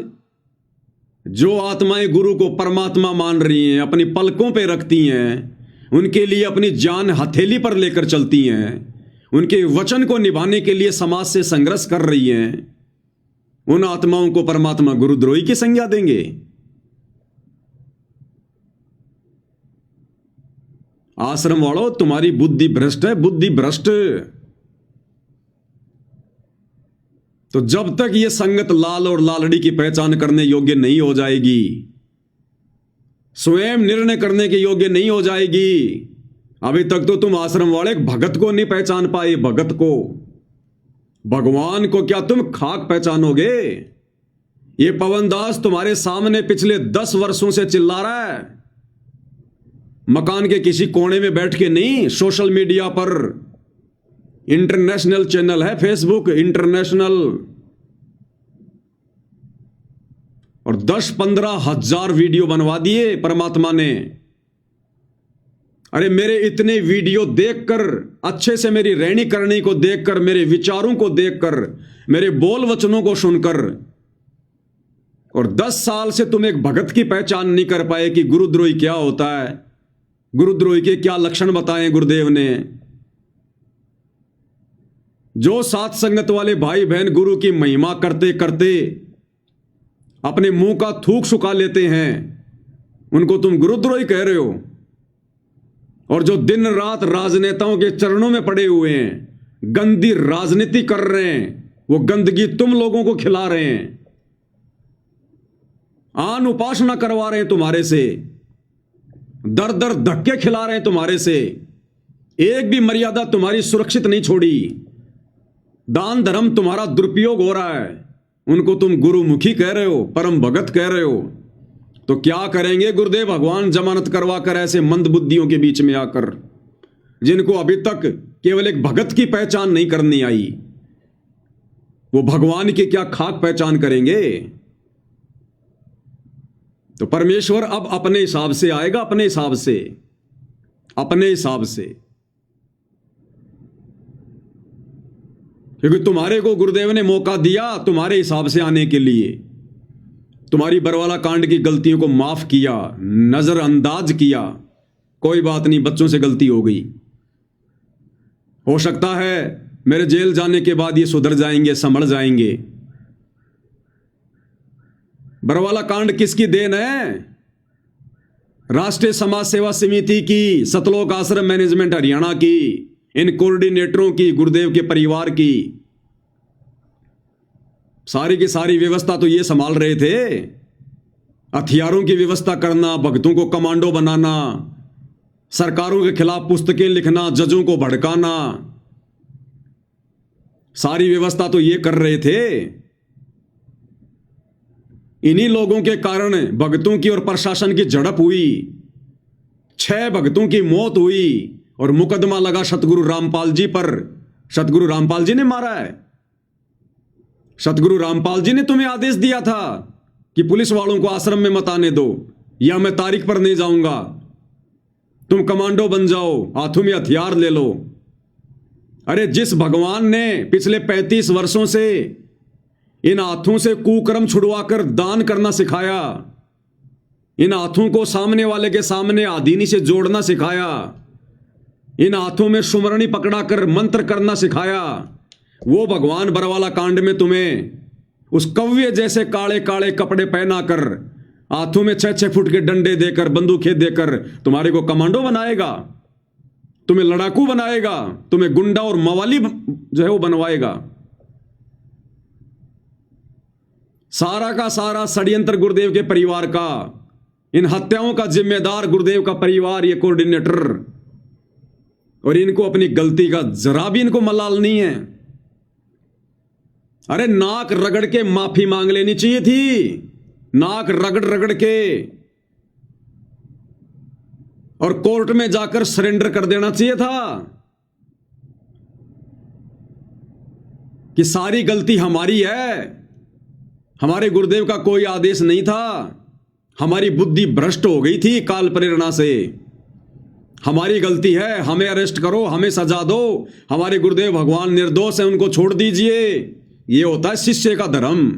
जो आत्माएं गुरु को परमात्मा मान रही हैं, अपनी पलकों पे रखती हैं, उनके लिए अपनी जान हथेली पर लेकर चलती हैं, उनके वचन को निभाने के लिए समाज से संघर्ष कर रही हैं, उन आत्माओं को परमात्मा गुरुद्रोही की संज्ञा देंगे? आश्रम वालों, तुम्हारी बुद्धि भ्रष्ट है, बुद्धि भ्रष्ट। तो जब तक यह संगत लाल और लालड़ी की पहचान करने योग्य नहीं हो जाएगी, स्वयं निर्णय करने के योग्य नहीं हो जाएगी, अभी तक तो तुम आश्रम वाले भगत को नहीं पहचान पाए। भगत को, भगवान को क्या तुम खाक पहचानोगे? ये पवनदास तुम्हारे सामने पिछले 10 वर्षों से चिल्ला रहा है, मकान के किसी कोने में बैठ के नहीं, सोशल मीडिया पर, इंटरनेशनल चैनल है फेसबुक, इंटरनेशनल, और 10-15 हजार वीडियो बनवा दिए परमात्मा ने अरे मेरे इतने वीडियो देखकर, अच्छे से मेरी रहनी करनी को देखकर, मेरे विचारों को देखकर, मेरे बोल वचनों को सुनकर, और 10 साल से तुम एक भगत की पहचान नहीं कर पाए कि गुरुद्रोही क्या होता है, गुरुद्रोही के क्या लक्षण बताए गुरुदेव ने। जो सात संगत वाले भाई बहन गुरु की महिमा करते करते अपने मुंह का थूक सुखा लेते हैं, उनको तुम गुरुद्रोही कह रहे हो। और जो दिन रात राजनेताओं के चरणों में पड़े हुए हैं, गंदी राजनीति कर रहे हैं, वो गंदगी तुम लोगों को खिला रहे हैं, आन उपासना करवा रहे हैं तुम्हारे से, दर दर धक्के खिला रहे हैं तुम्हारे से, एक भी मर्यादा तुम्हारी सुरक्षित नहीं छोड़ी, दान धर्म तुम्हारा दुरुपयोग हो रहा है, उनको तुम गुरुमुखी कह रहे हो, परम भगत कह रहे हो। तो क्या करेंगे गुरुदेव भगवान जमानत करवा कर ऐसे मंद बुद्धियों के बीच में आकर, जिनको अभी तक केवल एक भगत की पहचान नहीं करनी आई, वो भगवान की क्या खाक पहचान करेंगे। तो परमेश्वर अब अपने हिसाब से आएगा, अपने हिसाब से, अपने हिसाब से, क्योंकि तुम्हारे को गुरुदेव ने मौका दिया तुम्हारे हिसाब से आने के लिए। तुम्हारी बरवाला कांड की गलतियों को माफ किया, नजरअंदाज किया, कोई बात नहीं, बच्चों से गलती हो गई, हो सकता है मेरे जेल जाने के बाद ये सुधर जाएंगे, संभल जाएंगे। बरवाला कांड किसकी देन है? राष्ट्रीय समाज सेवा समिति की, सतलोक आश्रम मैनेजमेंट हरियाणा की, इन कोऑर्डिनेटरों की, गुरुदेव के परिवार की। सारी की सारी व्यवस्था तो ये संभाल रहे थे। हथियारों की व्यवस्था करना, भक्तों को कमांडो बनाना, सरकारों के खिलाफ पुस्तकें लिखना, जजों को भड़काना, सारी व्यवस्था तो ये कर रहे थे। इन्हीं लोगों के कारण भक्तों की और प्रशासन की झड़प हुई, 6 भक्तों की मौत हुई और मुकदमा लगा सतगुरु रामपाल जी पर। सतगुरु रामपाल जी ने मारा है। सतगुरु रामपाल जी ने तुम्हें आदेश दिया था कि पुलिस वालों को आश्रम में मत आने दो, या मैं तारीख पर नहीं जाऊंगा, तुम कमांडो बन जाओ, हाथों में हथियार ले लो। अरे जिस भगवान ने पिछले 35 वर्षों से इन हाथों से कुकर्म छुड़वाकर दान करना सिखाया, इन हाथों को सामने वाले के सामने आदीनी से जोड़ना सिखाया, इन हाथों में सुमरणी पकड़ाकर मंत्र करना सिखाया, वो भगवान बरवाला कांड में तुम्हें उस कव्य जैसे काले काले कपड़े पहनाकर, हाथों में 6-6 फुट के डंडे देकर, बंदूकें देकर तुम्हारे को कमांडो बनाएगा, तुम्हें लड़ाकू बनाएगा, तुम्हें गुंडा और मवाली जो है वो बनवाएगा। सारा का सारा षड्यंत्र गुरुदेव के परिवार का, इन हत्याओं का जिम्मेदार गुरुदेव का परिवार, ये कोऑर्डिनेटर, और इनको अपनी गलती का जरा भी इनको मलाल नहीं है। अरे नाक रगड़ के माफी मांग लेनी चाहिए थी, नाक रगड़ रगड़ के, और कोर्ट में जाकर सरेंडर कर देना चाहिए था कि सारी गलती हमारी है, हमारे गुरुदेव का कोई आदेश नहीं था, हमारी बुद्धि भ्रष्ट हो गई थी काल प्रेरणा से, हमारी गलती है, हमें अरेस्ट करो, हमें सजा दो, हमारे गुरुदेव भगवान निर्दोष हैं, उनको छोड़ दीजिए। ये होता है शिष्य का धर्म।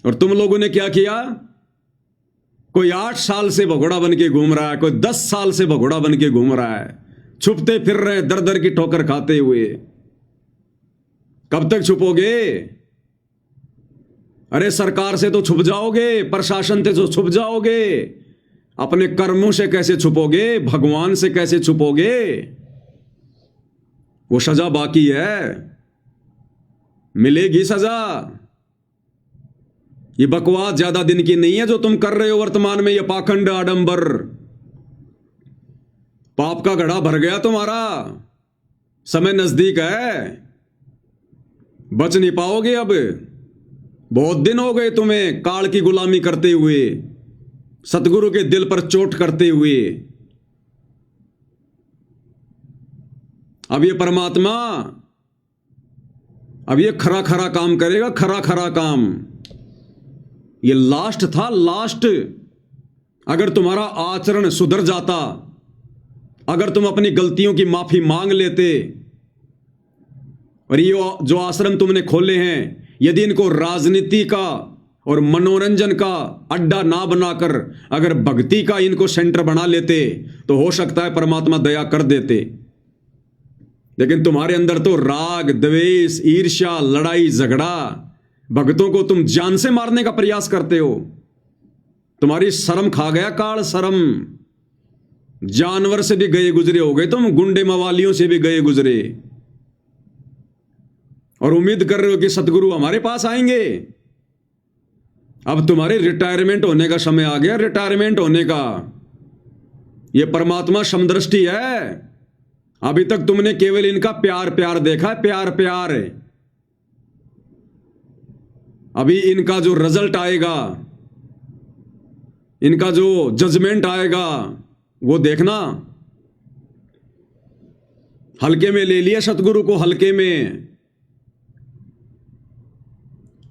और तुम लोगों ने क्या किया? कोई 8 साल से भगोड़ा बन के घूम रहा है, कोई 10 साल से भगोड़ा बन के घूम रहा है, छुपते फिर रहे, दर दर की ठोकर खाते हुए। कब तक छुपोगे? अरे सरकार से तो छुप जाओगे, प्रशासन से तो छुप जाओगे, अपने कर्मों से कैसे छुपोगे? भगवान से कैसे छुपोगे? वो सजा बाकी है, मिलेगी सजा। ये बकवास ज्यादा दिन की नहीं है जो तुम कर रहे हो वर्तमान में, ये पाखंड आडंबर। पाप का घड़ा भर गया तुम्हारा, समय नजदीक है, बच नहीं पाओगे अब। बहुत दिन हो गए तुम्हें काल की गुलामी करते हुए, सतगुरु के दिल पर चोट करते हुए। अब ये परमात्मा, अब ये खरा खरा काम करेगा, खरा खरा काम। ये लास्ट था, लास्ट। अगर तुम्हारा आचरण सुधर जाता, अगर तुम अपनी गलतियों की माफी मांग लेते, और ये जो आश्रम तुमने खोले हैं, यदि इनको राजनीति का और मनोरंजन का अड्डा ना बनाकर अगर भक्ति का इनको सेंटर बना लेते, तो हो सकता है परमात्मा दया कर देते। लेकिन तुम्हारे अंदर तो राग, द्वेष, ईर्ष्या, लड़ाई झगड़ा, भक्तों को तुम जान से मारने का प्रयास करते हो। तुम्हारी शर्म खा गया काल, शर्म। जानवर से भी गए गुजरे हो गए तुम, गुंडे मवालियों से भी गए गुजरे, और उम्मीद कर रहे हो कि सतगुरु हमारे पास आएंगे। अब तुम्हारे रिटायरमेंट होने का समय आ गया, रिटायरमेंट होने का। यह परमात्मा समदृष्टि है। अभी तक तुमने केवल इनका प्यार प्यार देखा है, प्यार प्यार। अभी इनका जो रिजल्ट आएगा, इनका जो जजमेंट आएगा, वो देखना। हल्के में ले लिया सतगुरु को, हल्के में।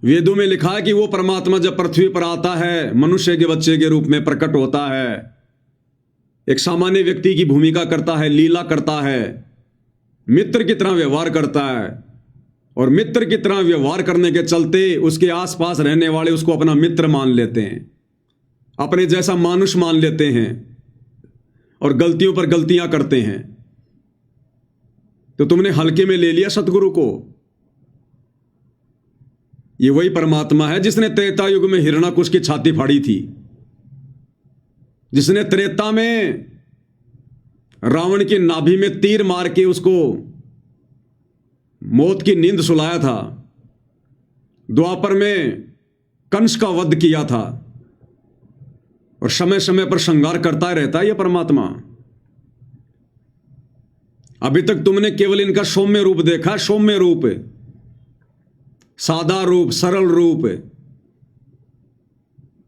वेदों में लिखा है कि वो परमात्मा जब पृथ्वी पर आता है, मनुष्य के बच्चे के रूप में प्रकट होता है, एक सामान्य व्यक्ति की भूमिका करता है, लीला करता है, मित्र की तरह व्यवहार करता है, और मित्र की तरह व्यवहार करने के चलते उसके आसपास रहने वाले उसको अपना मित्र मान लेते हैं, अपने जैसा मानुष मान लेते हैं, और गलतियों पर गलतियां करते हैं। तो तुमने हल्के में ले लिया सतगुरु को। ये वही परमात्मा है जिसने त्रेता युग में हिरण्याकुश की छाती फाड़ी थी, जिसने त्रेता में रावण की नाभि में तीर मार के उसको मौत की नींद सुलाया था, द्वापर में कंस का वध किया था, और समय समय पर श्रृंगार करता रहता है यह परमात्मा। अभी तक तुमने केवल इनका सौम्य रूप देखा, सौम्य रूप, सादा रूप, सरल रूप।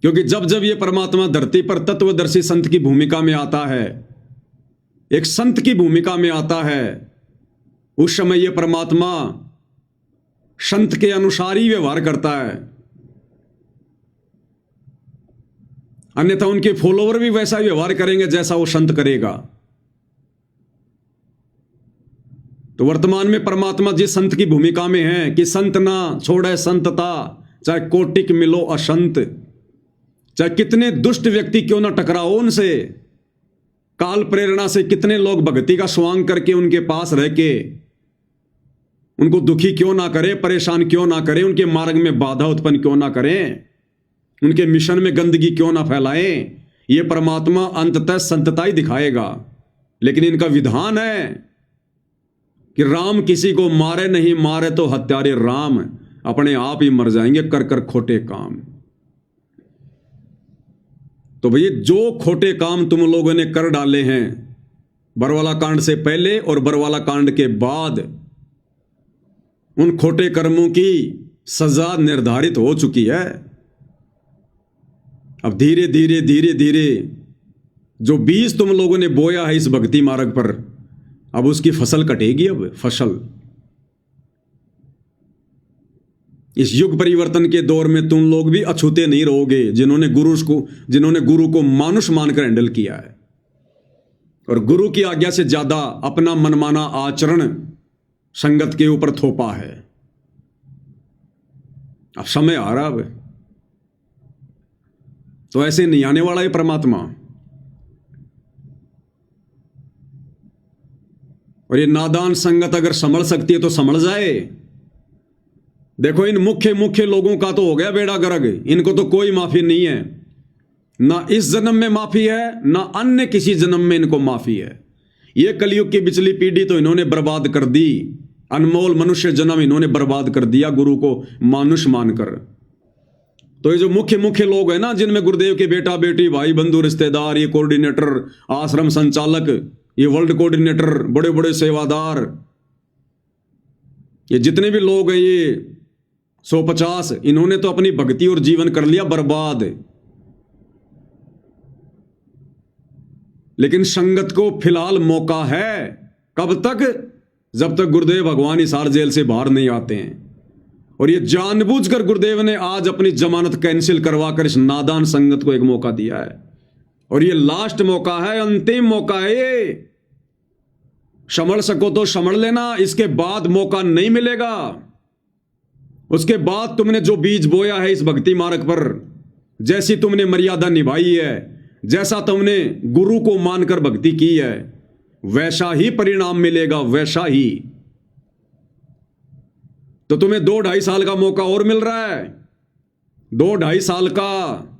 क्योंकि जब जब यह परमात्मा धरती पर तत्वदर्शी संत की भूमिका में आता है, एक संत की भूमिका में आता है, उस समय यह परमात्मा संत के अनुसार ही व्यवहार करता है। अन्यथा उनके फॉलोवर भी वैसा व्यवहार करेंगे जैसा वो संत करेगा। तो वर्तमान में परमात्मा जिस संत की भूमिका में है कि संत ना छोड़े संतता, चाहे कोटिक मिलो असंत, चाहे कितने दुष्ट व्यक्ति क्यों ना टकराओ उनसे, काल प्रेरणा से कितने लोग भक्ति का स्वांग करके उनके पास रह के उनको दुखी क्यों ना करें, परेशान क्यों ना करें, उनके मार्ग में बाधा उत्पन्न क्यों ना करें, उनके मिशन में गंदगी क्यों ना फैलाएं, ये परमात्मा अंततः संतता ही दिखाएगा। लेकिन इनका विधान है कि राम किसी को मारे नहीं, मारे तो हत्यारे राम, अपने आप ही मर जाएंगे कर कर खोटे काम। तो भैया जो खोटे काम तुम लोगों ने कर डाले हैं बरवाला कांड से पहले और बरवाला कांड के बाद, उन खोटे कर्मों की सजा निर्धारित हो चुकी है। अब धीरे धीरे धीरे धीरे जो बीज तुम लोगों ने बोया है इस भक्ति मार्ग पर, अब उसकी फसल कटेगी। अब फसल इस युग परिवर्तन के दौर में तुम लोग भी अछूते नहीं रहोगे, जिन्होंने गुरु को मानुष मानकर हैंडल किया है, और गुरु की आज्ञा से ज्यादा अपना मनमाना आचरण संगत के ऊपर थोपा है। अब समय आ रहा है, तो ऐसे नहीं आने वाला है परमात्मा। और ये नादान संगत अगर संभल सकती है तो संभल जाए। देखो इन मुख्य लोगों का तो हो गया बेड़ा गर्क, इनको तो कोई माफी नहीं है, ना इस जन्म में माफी है, ना अन्य किसी जन्म में इनको माफी है। ये कलयुग की बिचली पीढ़ी तो इन्होंने बर्बाद कर दी, अनमोल मनुष्य जन्म इन्होंने बर्बाद कर दिया गुरु को मानुष मानकर। तो ये जो मुख्य लोग हैं ना, जिनमें गुरुदेव के बेटा बेटी, भाई बंधु, रिश्तेदार, ये कोऑर्डिनेटर, आश्रम संचालक, ये वर्ल्ड कोऑर्डिनेटर, बड़े बड़े सेवादार, ये जितने भी लोग हैं, ये 150, इन्होंने तो अपनी भक्ति और जीवन कर लिया बर्बाद। लेकिन संगत को फिलहाल मौका है। कब तक? जब तक गुरुदेव भगवान हिसार जेल से बाहर नहीं आते हैं। और ये जानबूझकर गुरुदेव ने आज अपनी जमानत कैंसिल करवाकर इस नादान संगत को एक मौका दिया है। और ये लास्ट मौका है, अंतिम मौका है ये। संभल सको तो संभल लेना, इसके बाद मौका नहीं मिलेगा। उसके बाद तुमने जो बीज बोया है इस भक्ति मार्ग पर, जैसी तुमने मर्यादा निभाई है, जैसा तुमने गुरु को मानकर भक्ति की है, वैसा ही परिणाम मिलेगा, वैसा ही। तो तुम्हें 2-2.5 साल का मौका और मिल रहा है, 2-2.5 साल का।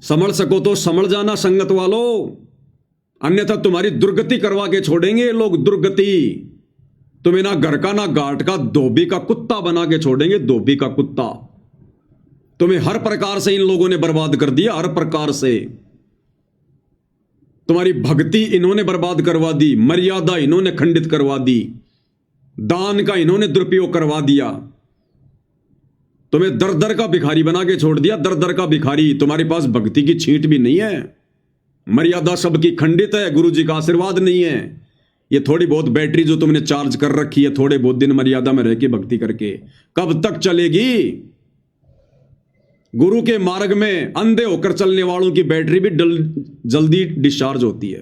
संभल सको तो संभल जाना संगत वालों, अन्यथा तुम्हारी दुर्गति करवा के छोड़ेंगे ये लोग, दुर्गति। तुम्हें ना घर का ना घाट का, धोबी का कुत्ता बना के छोड़ेंगे, धोबी का कुत्ता। तुम्हें हर प्रकार से इन लोगों ने बर्बाद कर दिया, हर प्रकार से। तुम्हारी भक्ति इन्होंने बर्बाद करवा दी, मर्यादा इन्होंने खंडित करवा दी, दान का इन्होंने दुरुपयोग करवा दिया। तुम्हें दर दर का भिखारी बना के छोड़ दिया, दर दर का भिखारी। तुम्हारे पास भक्ति की छींट भी नहीं है, मर्यादा सबकी खंडित है, गुरु जी का आशीर्वाद नहीं है। ये थोड़ी बहुत बैटरी जो तुमने चार्ज कर रखी है, थोड़े बहुत दिन मर्यादा में रह के भक्ति करके, कब तक चलेगी? गुरु के मार्ग में अंधे होकर चलने वालों की बैटरी भी जल्दी डिस्चार्ज होती है।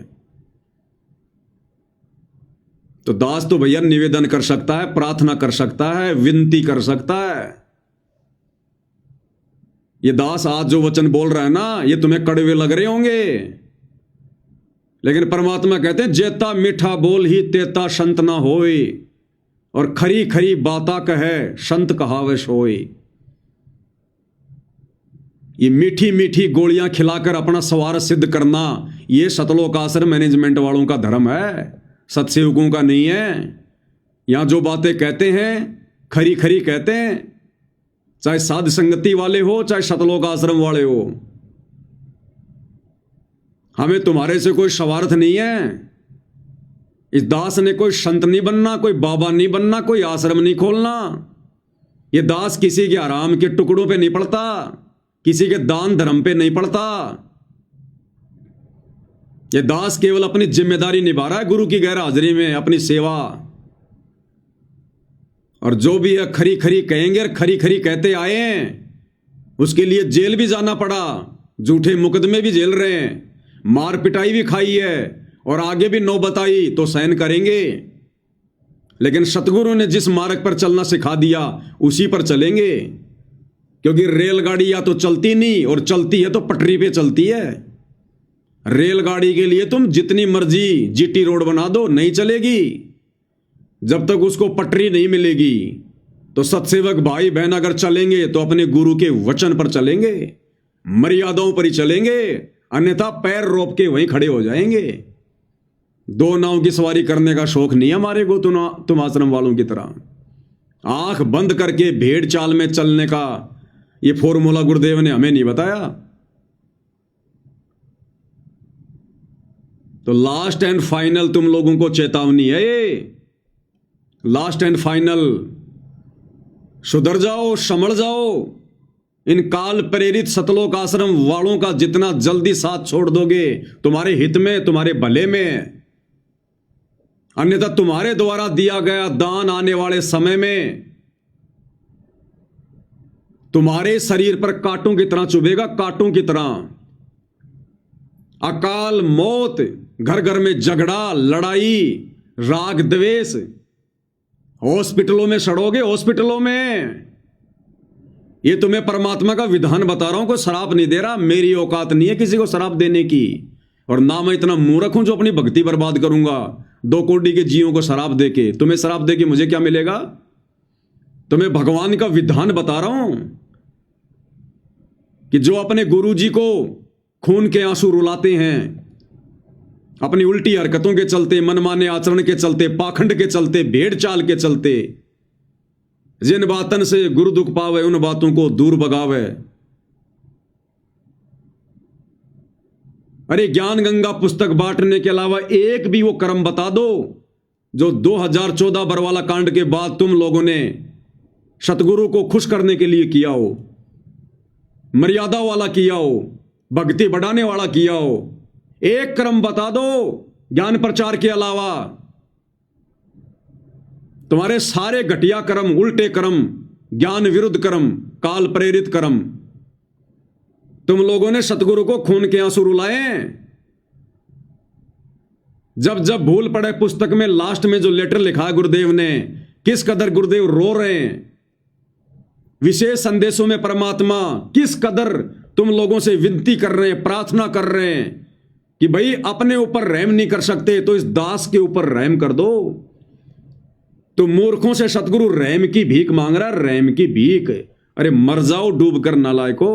तो दास तो भैया निवेदन कर सकता है, प्रार्थना कर सकता है, विनती कर सकता है। ये दास आज जो वचन बोल रहा है ना, ये तुम्हें कड़वे लग रहे होंगे, लेकिन परमात्मा कहते हैं जेता मीठा बोल ही तेता संत ना होए, और खरी खरी बाता कहे संत कहावे सोए। ये मीठी मीठी गोलियां खिलाकर अपना स्वार्थ सिद्ध करना, ये सतलोक आश्रम मैनेजमेंट वालों का धर्म है, सत्सेवकों का नहीं है। यहां जो बातें कहते हैं खरी खरी कहते हैं, चाहे साध संगति वाले हो, चाहे सतलोक आश्रम वाले हो। हमें तुम्हारे से कोई स्वार्थ नहीं है। इस दास ने कोई संत नहीं बनना, कोई बाबा नहीं बनना, कोई आश्रम नहीं खोलना। ये दास किसी के आराम के टुकड़ों पे नहीं पड़ता, किसी के दान धर्म पे नहीं पड़ता। ये दास केवल अपनी जिम्मेदारी निभा रहा है गुरु की गैर हाजिरी में, अपनी सेवा। और जो भी है खरी खरी कहेंगे, और खरी खरी कहते आए हैं, उसके लिए जेल भी जाना पड़ा, झूठे मुकदमे भी झेल रहे हैं, मार पिटाई भी खाई है, और आगे भी नौबत आई तो सहन करेंगे। लेकिन सतगुरु ने जिस मार्ग पर चलना सिखा दिया उसी पर चलेंगे, क्योंकि रेलगाड़ी या तो चलती नहीं, और चलती है तो पटरी पे चलती है। रेलगाड़ी के लिए तुम जितनी मर्जी जीटी रोड बना दो, नहीं चलेगी जब तक उसको पटरी नहीं मिलेगी। तो सत्सेवक भाई बहन अगर चलेंगे तो अपने गुरु के वचन पर चलेंगे, मर्यादाओं पर ही चलेंगे, अन्यथा पैर रोप के वहीं खड़े हो जाएंगे। दो नाव की सवारी करने का शौक नहीं है हमारे को, तुम आश्रम वालों की तरह आंख बंद करके भेड़ चाल में चलने का ये फॉर्मूला गुरुदेव ने हमें नहीं बताया। तो लास्ट एंड फाइनल तुम लोगों को चेतावनी है ये, लास्ट एंड फाइनल। सुधर जाओ, संभल जाओ। इन काल प्रेरित सतलोक आश्रम वालों का जितना जल्दी साथ छोड़ दोगे तुम्हारे हित में, तुम्हारे भले में। अन्यथा तुम्हारे द्वारा दिया गया दान आने वाले समय में तुम्हारे शरीर पर कांटों की तरह चुभेगा, कांटों की तरह। अकाल मौत, घर घर में झगड़ा, लड़ाई, राग द्वेष, हॉस्पिटलों में सड़ोगे, हॉस्पिटलों में। ये तुम्हें परमात्मा का विधान बता रहा हूं, कोई शराब नहीं दे रहा। मेरी औकात नहीं है किसी को शराब देने की, और ना मैं इतना मूर्ख हूं जो अपनी भक्ति बर्बाद करूंगा 2 कोटी के जीवों को शराब देके। तुम्हें शराब देके मुझे क्या मिलेगा? तुम्हें भगवान का विधान बता रहा हूं कि जो अपने गुरु जी को खून के आंसू रुलाते हैं, अपनी उल्टी हरकतों के चलते, मनमाने आचरण के चलते, पाखंड के चलते, भेड़ चाल के चलते, जिन बातन से गुरु दुख पावे उन बातों को दूर भगावे। अरे ज्ञान गंगा पुस्तक बांटने के अलावा एक भी वो कर्म बता दो जो 2014 बरवाला कांड के बाद तुम लोगों ने सतगुरु को खुश करने के लिए किया हो, मर्यादा वाला किया हो, भक्ति बढ़ाने वाला किया हो। एक कर्म बता दो ज्ञान प्रचार के अलावा। तुम्हारे सारे घटिया कर्म, उल्टे कर्म, ज्ञान विरुद्ध कर्म, काल प्रेरित कर्म, तुम लोगों ने सतगुरु को खून के आंसू रुलाए। जब जब भूल पड़े पुस्तक में लास्ट में जो लेटर लिखा है गुरुदेव ने, किस कदर गुरुदेव रो रहे हैं। विशेष संदेशों में परमात्मा किस कदर तुम लोगों से विनती कर रहे हैं, प्रार्थना कर रहे हैं कि भाई अपने ऊपर रहम नहीं कर सकते तो इस दास के ऊपर रहम कर दो। तो मूर्खों से सतगुरु रहम की भीख मांग रहा है, रहम की भीख। अरे मर जाओ डूब कर नालायको।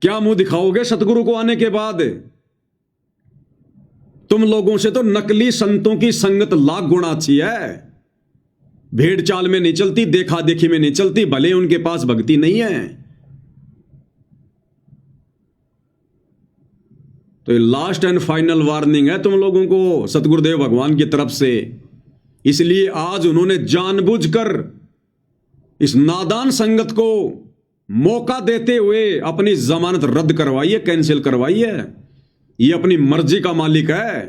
क्या मुंह दिखाओगे सतगुरु को आने के बाद? तुम लोगों से तो नकली संतों की संगत लाख गुना अच्छी है। भेड़ चाल में नहीं चलती, देखा देखी में नहीं चलती, भले उनके पास भक्ति नहीं है। तो ये लास्ट एंड फाइनल वार्निंग है तुम लोगों को सतगुरुदेव भगवान की तरफ से। इसलिए आज उन्होंने जानबूझकर इस नादान संगत को मौका देते हुए अपनी जमानत रद्द करवाई है, कैंसिल करवाई है। ये अपनी मर्जी का मालिक है,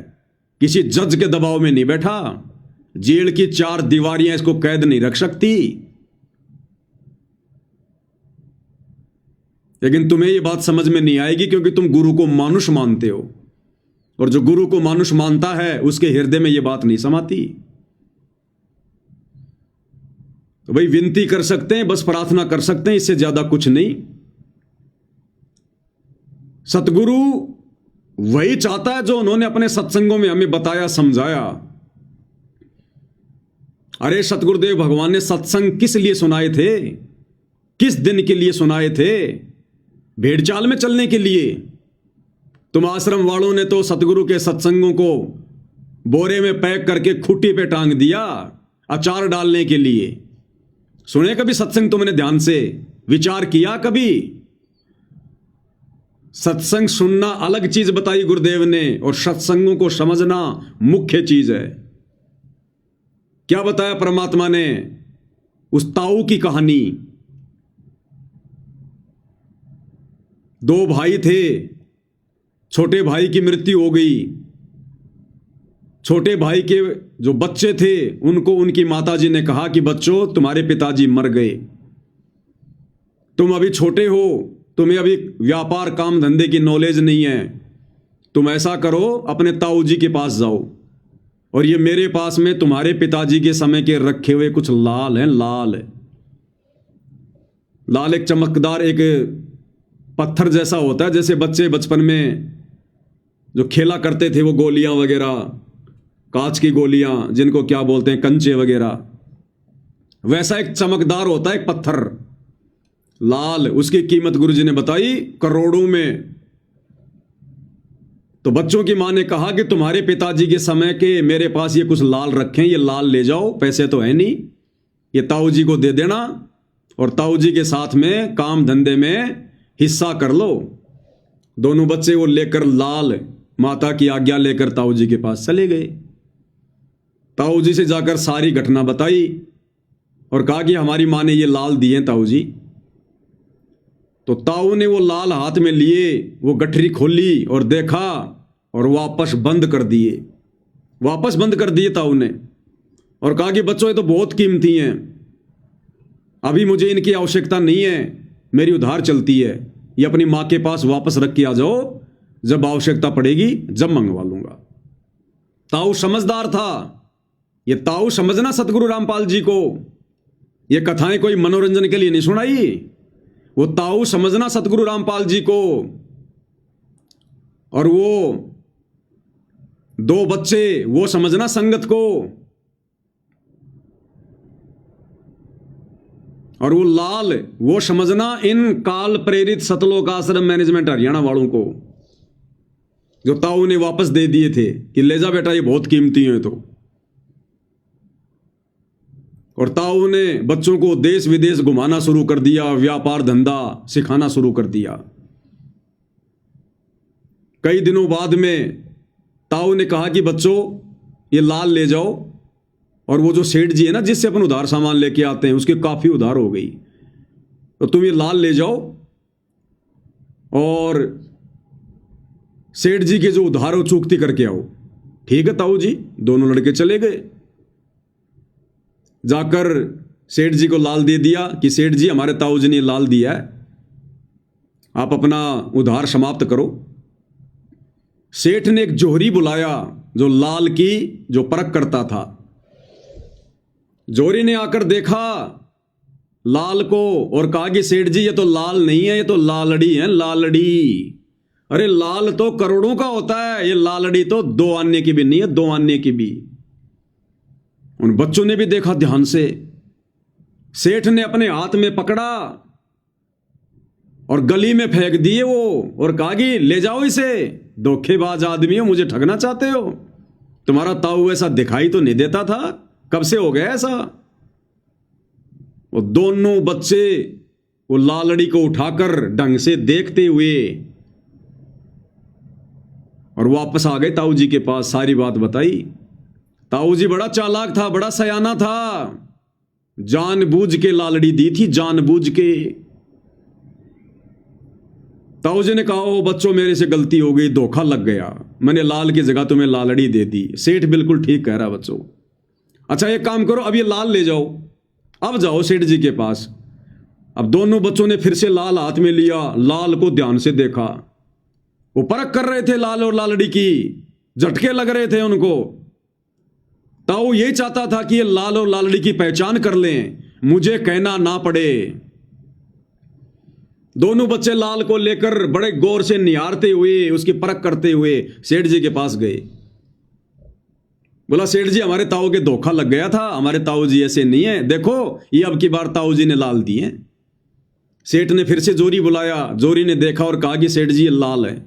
किसी जज के दबाव में नहीं बैठा। जेल की 4 दीवारियां इसको कैद नहीं रख सकती। लेकिन तुम्हें यह बात समझ में नहीं आएगी क्योंकि तुम गुरु को मानुष मानते हो, और जो गुरु को मानुष मानता है उसके हृदय में यह बात नहीं समाती। तो भाई विनती कर सकते हैं, बस प्रार्थना कर सकते हैं, इससे ज्यादा कुछ नहीं। सतगुरु वही चाहता है जो उन्होंने अपने सत्संगों में हमें बताया, समझाया। अरे सतगुरुदेव भगवान ने सत्संग किस लिए सुनाए थे? किस दिन के लिए सुनाए थे? भेड़चाल में चलने के लिए। तुम आश्रम वालों ने तो सतगुरु के सत्संगों को बोरे में पैक करके खूंटी पे टांग दिया अचार डालने के लिए। सुने कभी सत्संग? तुमने ध्यान से विचार किया कभी? सत्संग सुनना अलग चीज बताई गुरुदेव ने, और सत्संगों को समझना मुख्य चीज है। क्या बताया परमात्मा ने? उस ताऊ की कहानी। 2 भाई थे, छोटे भाई की मृत्यु हो गई। छोटे भाई के जो बच्चे थे उनको उनकी माताजी ने कहा कि बच्चों तुम्हारे पिताजी मर गए, तुम अभी छोटे हो, तुम्हें अभी व्यापार काम धंधे की नॉलेज नहीं है, तुम ऐसा करो अपने ताऊ जी के पास जाओ, और ये मेरे पास में तुम्हारे पिताजी के समय के रखे हुए कुछ लाल हैं। लाल एक चमकदार एक पत्थर जैसा होता है, जैसे बच्चे बचपन में जो खेला करते थे, वो गोलियां वगैरह, कांच की गोलियां जिनको क्या बोलते हैं, कंचे वगैरह, वैसा एक चमकदार होता है एक पत्थर लाल। उसकी कीमत गुरुजी ने बताई करोड़ों में। तो बच्चों की मां ने कहा कि तुम्हारे पिताजी के समय के मेरे पास ये कुछ लाल रखे हैं, ये लाल ले जाओ, पैसे तो है नहीं, ये ताऊ जी को दे देना और ताऊ जी के साथ में काम धंधे में हिस्सा कर लो। दोनों बच्चे वो लेकर लाल माता की आज्ञा लेकर ताऊ जी के पास चले गए। ताऊ जी से जाकर सारी घटना बताई और कहा कि हमारी मां ने ये लाल दिए ताऊ जी। तो ताऊ ने वो लाल हाथ में लिए, वो गठरी खोली और देखा और वापस बंद कर दिए ताऊ ने, और कहा कि बच्चों ये तो बहुत कीमती हैं, अभी मुझे इनकी आवश्यकता नहीं है, मेरी उधार चलती है, ये अपनी मां के पास वापस रख के आ जाओ, जब आवश्यकता पड़ेगी जब मंगवा लूंगा। ताऊ समझदार था। ये ताऊ समझना सतगुरु रामपाल जी को, ये कथाएं कोई मनोरंजन के लिए नहीं सुनाई, वो ताऊ समझना सतगुरु रामपाल जी को। और वो 2 बच्चे वो समझना संगत को, और वो लाल वो समझना इन काल प्रेरित सतलोक आश्रम मैनेजमेंट हरियाणा वालों को, जो ताऊ ने वापस दे दिए थे कि ले जा बेटा ये बहुत कीमती हैं। तो और ताऊ ने बच्चों को देश विदेश घुमाना शुरू कर दिया, व्यापार धंधा सिखाना शुरू कर दिया। कई दिनों बाद में ताऊ ने कहा कि बच्चों ये लाल ले जाओ, और वो जो सेठ जी है ना जिससे अपन उधार सामान लेके आते हैं, उसके काफी उधार हो गई, तो तुम ये लाल ले जाओ और सेठ जी के जो उधार हो चुकती करके आओ। ठीक है ताऊ जी। दोनों लड़के चले गए, जाकर सेठ जी को लाल दे दिया कि सेठ जी हमारे ताऊ जी ने लाल दिया है, आप अपना उधार समाप्त करो। सेठ ने एक जोहरी बुलाया जो लाल की जो परख करता था। जोहरी ने आकर देखा लाल को और कहा कि सेठ जी ये तो लाल नहीं है, ये तो लालड़ी है, लालड़ी। अरे लाल तो करोड़ों का होता है, ये लालड़ी तो 2 आने की भी नहीं है, 2 आने की भी। उन बच्चों ने भी देखा ध्यान से। सेठ ने अपने हाथ में पकड़ा और गली में फेंक दिए वो, और कहा कि ले जाओ इसे, धोखेबाज आदमी हो, मुझे ठगना चाहते हो। तुम्हारा ताऊ ऐसा दिखाई तो नहीं देता था, कब से हो गया ऐसा। वो दोनों बच्चे वो लालड़ी को उठाकर ढंग से देखते हुए और वापस आ गए ताऊ जी के पास, सारी बात बताई। ताऊ जी बड़ा चालाक था, बड़ा सयाना था, जानबूझ के लालड़ी दी थी, जानबूझ के। ताऊ जी ने कहा ओ बच्चों मेरे से गलती हो गई, धोखा लग गया, मैंने लाल की जगह तुम्हें लालड़ी दे दी। सेठ बिल्कुल ठीक कह रहा बच्चों। अच्छा एक काम करो, अब ये लाल ले जाओ, अब जाओ सेठ जी के पास। अब दोनों बच्चों ने फिर से लाल हाथ में लिया, लाल को ध्यान से देखा। वो परख कर रहे थे लाल और लालड़ी की, झटके लग रहे थे उनको। ताऊ यही चाहता था कि ये लाल और लालड़ी की पहचान कर लें, मुझे कहना ना पड़े। दोनों बच्चे लाल को लेकर बड़े गौर से निहारते हुए, उसकी परख करते हुए सेठ जी के पास गए। बोला सेठ जी हमारे ताऊ के धोखा लग गया था, हमारे ताऊ जी ऐसे नहीं है, देखो ये अब की बार ताऊ जी ने लाल दिए। सेठ ने फिर से जोरी बुलाया, जोरी ने देखा और कहा कि सेठ जी ये लाल है।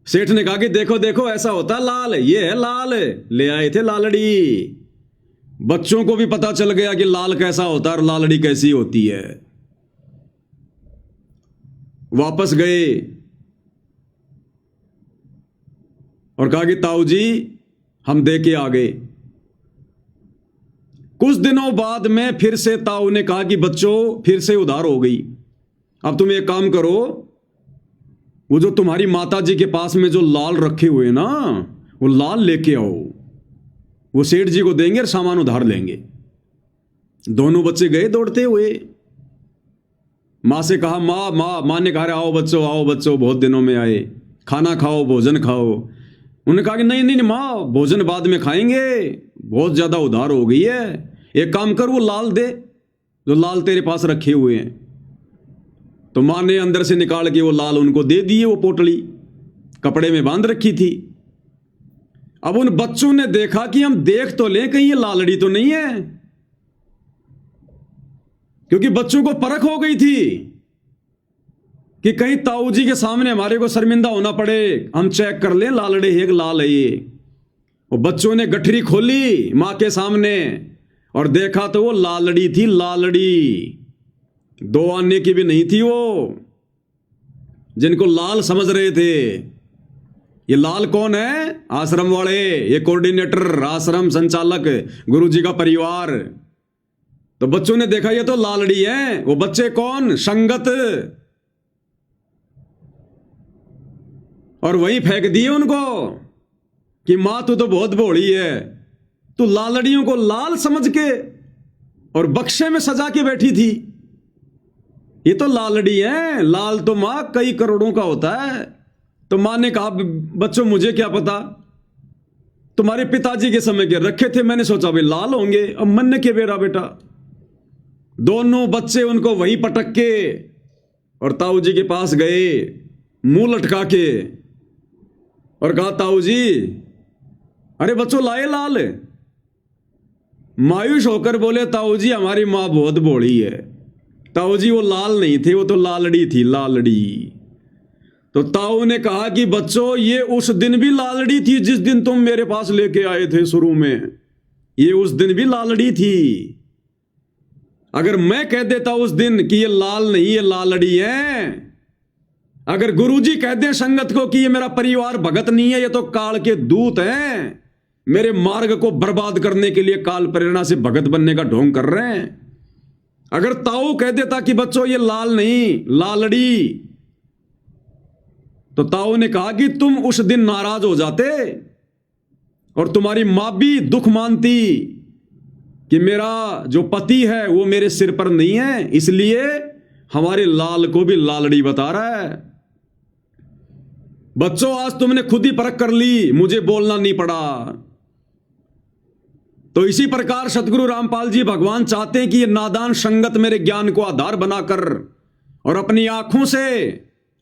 सेठ ने कहा कि देखो देखो ऐसा होता लाल है, ये है लाल है, ले आए थे लालड़ी। बच्चों को भी पता चल गया कि लाल कैसा होता है और लालड़ी कैसी होती है। वापस गए और कहा कि ताऊ जी हम दे के आ गए। कुछ दिनों बाद में फिर से ताऊ ने कहा कि बच्चों फिर से उधार हो गई, अब तुम एक काम करो, वो जो तुम्हारी माता जी के पास में जो लाल रखे हुए ना, वो लाल लेके आओ, वो सेठ जी को देंगे और सामान उधार लेंगे। दोनों बच्चे गए दौड़ते हुए। माँ से कहा माँ माँ माँ ने कहा आओ बच्चों बहुत दिनों में आए, खाना खाओ, भोजन खाओ। उन्होंने कहा कि नहीं नहीं माँ, भोजन बाद में खाएंगे, बहुत ज़्यादा उधार हो गई है, एक काम कर वो लाल दे जो लाल तेरे पास रखे हुए हैं। तो माँ ने अंदर से निकाल के वो लाल उनको दे दिए, वो पोटली कपड़े में बांध रखी थी। अब उन बच्चों ने देखा कि हम देख तो लें कहीं ये लालड़ी तो नहीं है, क्योंकि बच्चों को परख हो गई थी कि कहीं ताऊ जी के सामने हमारे को शर्मिंदा होना पड़े, हम चेक कर लें लालड़ी एक लाल है ये। वो बच्चों ने गठरी खोली मां के सामने और देखा तो वो लालड़ी थी, लालड़ी 2 आने की भी नहीं थी। वो जिनको लाल समझ रहे थे, ये लाल कौन है? आश्रम वाले, ये कोऑर्डिनेटर, आश्रम संचालक, गुरुजी का परिवार। तो बच्चों ने देखा ये तो लालड़ी है। वो बच्चे कौन? संगत, और वहीं फेंक दिए उनको कि मां तू तो बहुत भोली है, तू लालड़ियों को लाल समझ के और बक्से में सजा के बैठी थी। ये तो लालड़ी है, लाल तो मां कई करोड़ों का होता है। तो मां ने कहा बच्चों मुझे क्या पता, तुम्हारे पिताजी के समय के रखे थे, मैंने सोचा भाई लाल होंगे, अब मन के बेरा बेटा। दोनों बच्चे उनको वहीं पटक के और ताऊ जी के पास गए, मुंह लटका के, और कहा ताऊ जी अरे बच्चों लाए लाल। मायूस होकर बोले ताऊ जी हमारी मां बहुत भोली है। ताऊ जी वो लाल नहीं थे, वो तो लालड़ी थी, लालड़ी। तो ताऊ ने कहा कि बच्चों ये उस दिन भी लालड़ी थी जिस दिन तुम मेरे पास लेके आए थे शुरू में, ये उस दिन भी लालड़ी थी। अगर मैं कह देता उस दिन कि ये लाल नहीं ये लालड़ी है, अगर गुरुजी कह दें संगत को कि ये मेरा परिवार भगत नहीं है, ये तो काल के दूत हैं, मेरे मार्ग को बर्बाद करने के लिए काल प्रेरणा से भगत बनने का ढोंग कर रहे हैं। अगर ताऊ कह देता कि बच्चों ये लाल नहीं लालड़ी, तो ताऊ ने कहा कि तुम उस दिन नाराज हो जाते और तुम्हारी मां भी दुख मानती कि मेरा जो पति है वो मेरे सिर पर नहीं है, इसलिए हमारे लाल को भी लालड़ी बता रहा है। बच्चों, आज तुमने खुद ही परख कर ली, मुझे बोलना नहीं पड़ा। तो इसी प्रकार सतगुरु रामपाल जी भगवान चाहते हैं कि ये नादान संगत मेरे ज्ञान को आधार बनाकर और अपनी आंखों से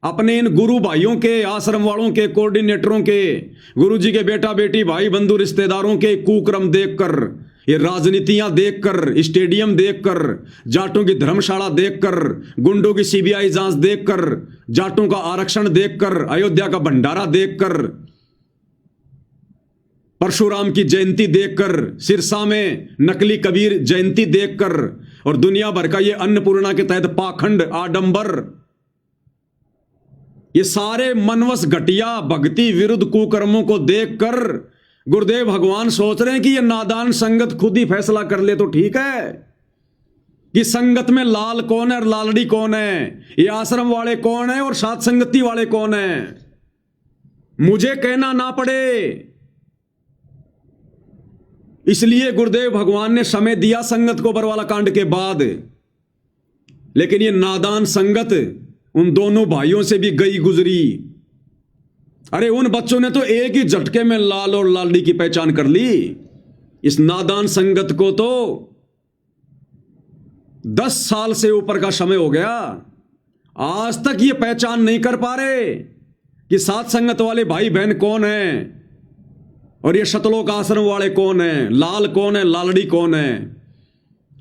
अपने इन गुरु भाइयों के, आश्रम वालों के, कोऑर्डिनेटरों के, गुरु जी के बेटा बेटी, भाई बंधु, रिश्तेदारों के कुक्रम देखकर, ये राजनीतियां देखकर, स्टेडियम देखकर, जाटों की धर्मशाला देखकर, गुंडों की सीबीआई जांच देखकर, जाटों का आरक्षण देखकर, अयोध्या का भंडारा देखकर, परशुराम की जयंती देखकर, सिरसा में नकली कबीर जयंती देखकर, और दुनिया भर का ये अन्नपूर्णा के तहत पाखंड, आडंबर, ये सारे मनवस घटिया भक्ति विरुद्ध कुकर्मों को देखकर गुरुदेव भगवान सोच रहे हैं कि ये नादान संगत खुद ही फैसला कर ले तो ठीक है कि संगत में लाल कौन है और लालड़ी कौन है, ये आश्रम वाले कौन है और साथ संगति वाले कौन है, मुझे कहना ना पड़े। इसलिए गुरुदेव भगवान ने समय दिया संगत को बरवाला कांड के बाद, लेकिन ये नादान संगत उन दोनों भाइयों से भी गई गुजरी। अरे उन बच्चों ने तो एक ही झटके में लाल और लालड़ी की पहचान कर ली। इस नादान संगत को तो 10 साल से ऊपर का समय हो गया, आज तक ये पहचान नहीं कर पा रहे कि साथ संगत वाले भाई बहन कौन है और ये शतलोक आश्रम वाले कौन है, लाल कौन है, लालड़ी कौन है।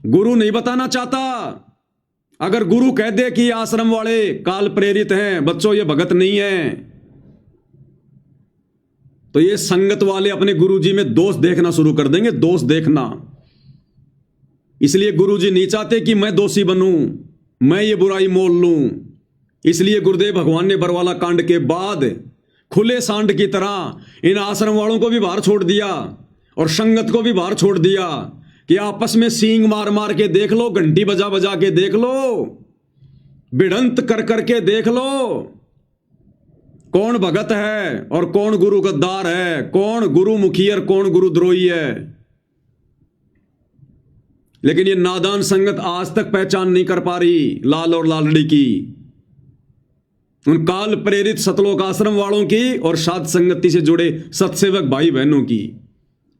गुरु नहीं बताना चाहता। अगर गुरु कह दे कि आश्रम वाले काल प्रेरित हैं, बच्चों ये भगत नहीं है, तो ये संगत वाले अपने गुरुजी में दोष देखना शुरू कर देंगे, दोष देखना। इसलिए गुरुजी नहीं चाहते कि मैं दोषी बनूं, मैं ये बुराई मोल लूं। इसलिए गुरुदेव भगवान ने बरवाला कांड के बाद खुले सांड की तरह इन आश्रम वालों को भी बाहर छोड़ दिया और संगत को भी बाहर छोड़ दिया कि आपस में सींग मार मार के देख लो, घंटी बजा बजा के देख लो, भिड़ंत कर करके देख लो, कौन भगत है और कौन गुरु गद्दार है, कौन गुरु मुखी और कौन गुरु द्रोही है। लेकिन ये नादान संगत आज तक पहचान नहीं कर पा रही लाल और लालड़ी की, उन काल प्रेरित सतलोक आश्रम वालों की और साध संगति से जुड़े सत्सेवक भाई बहनों की।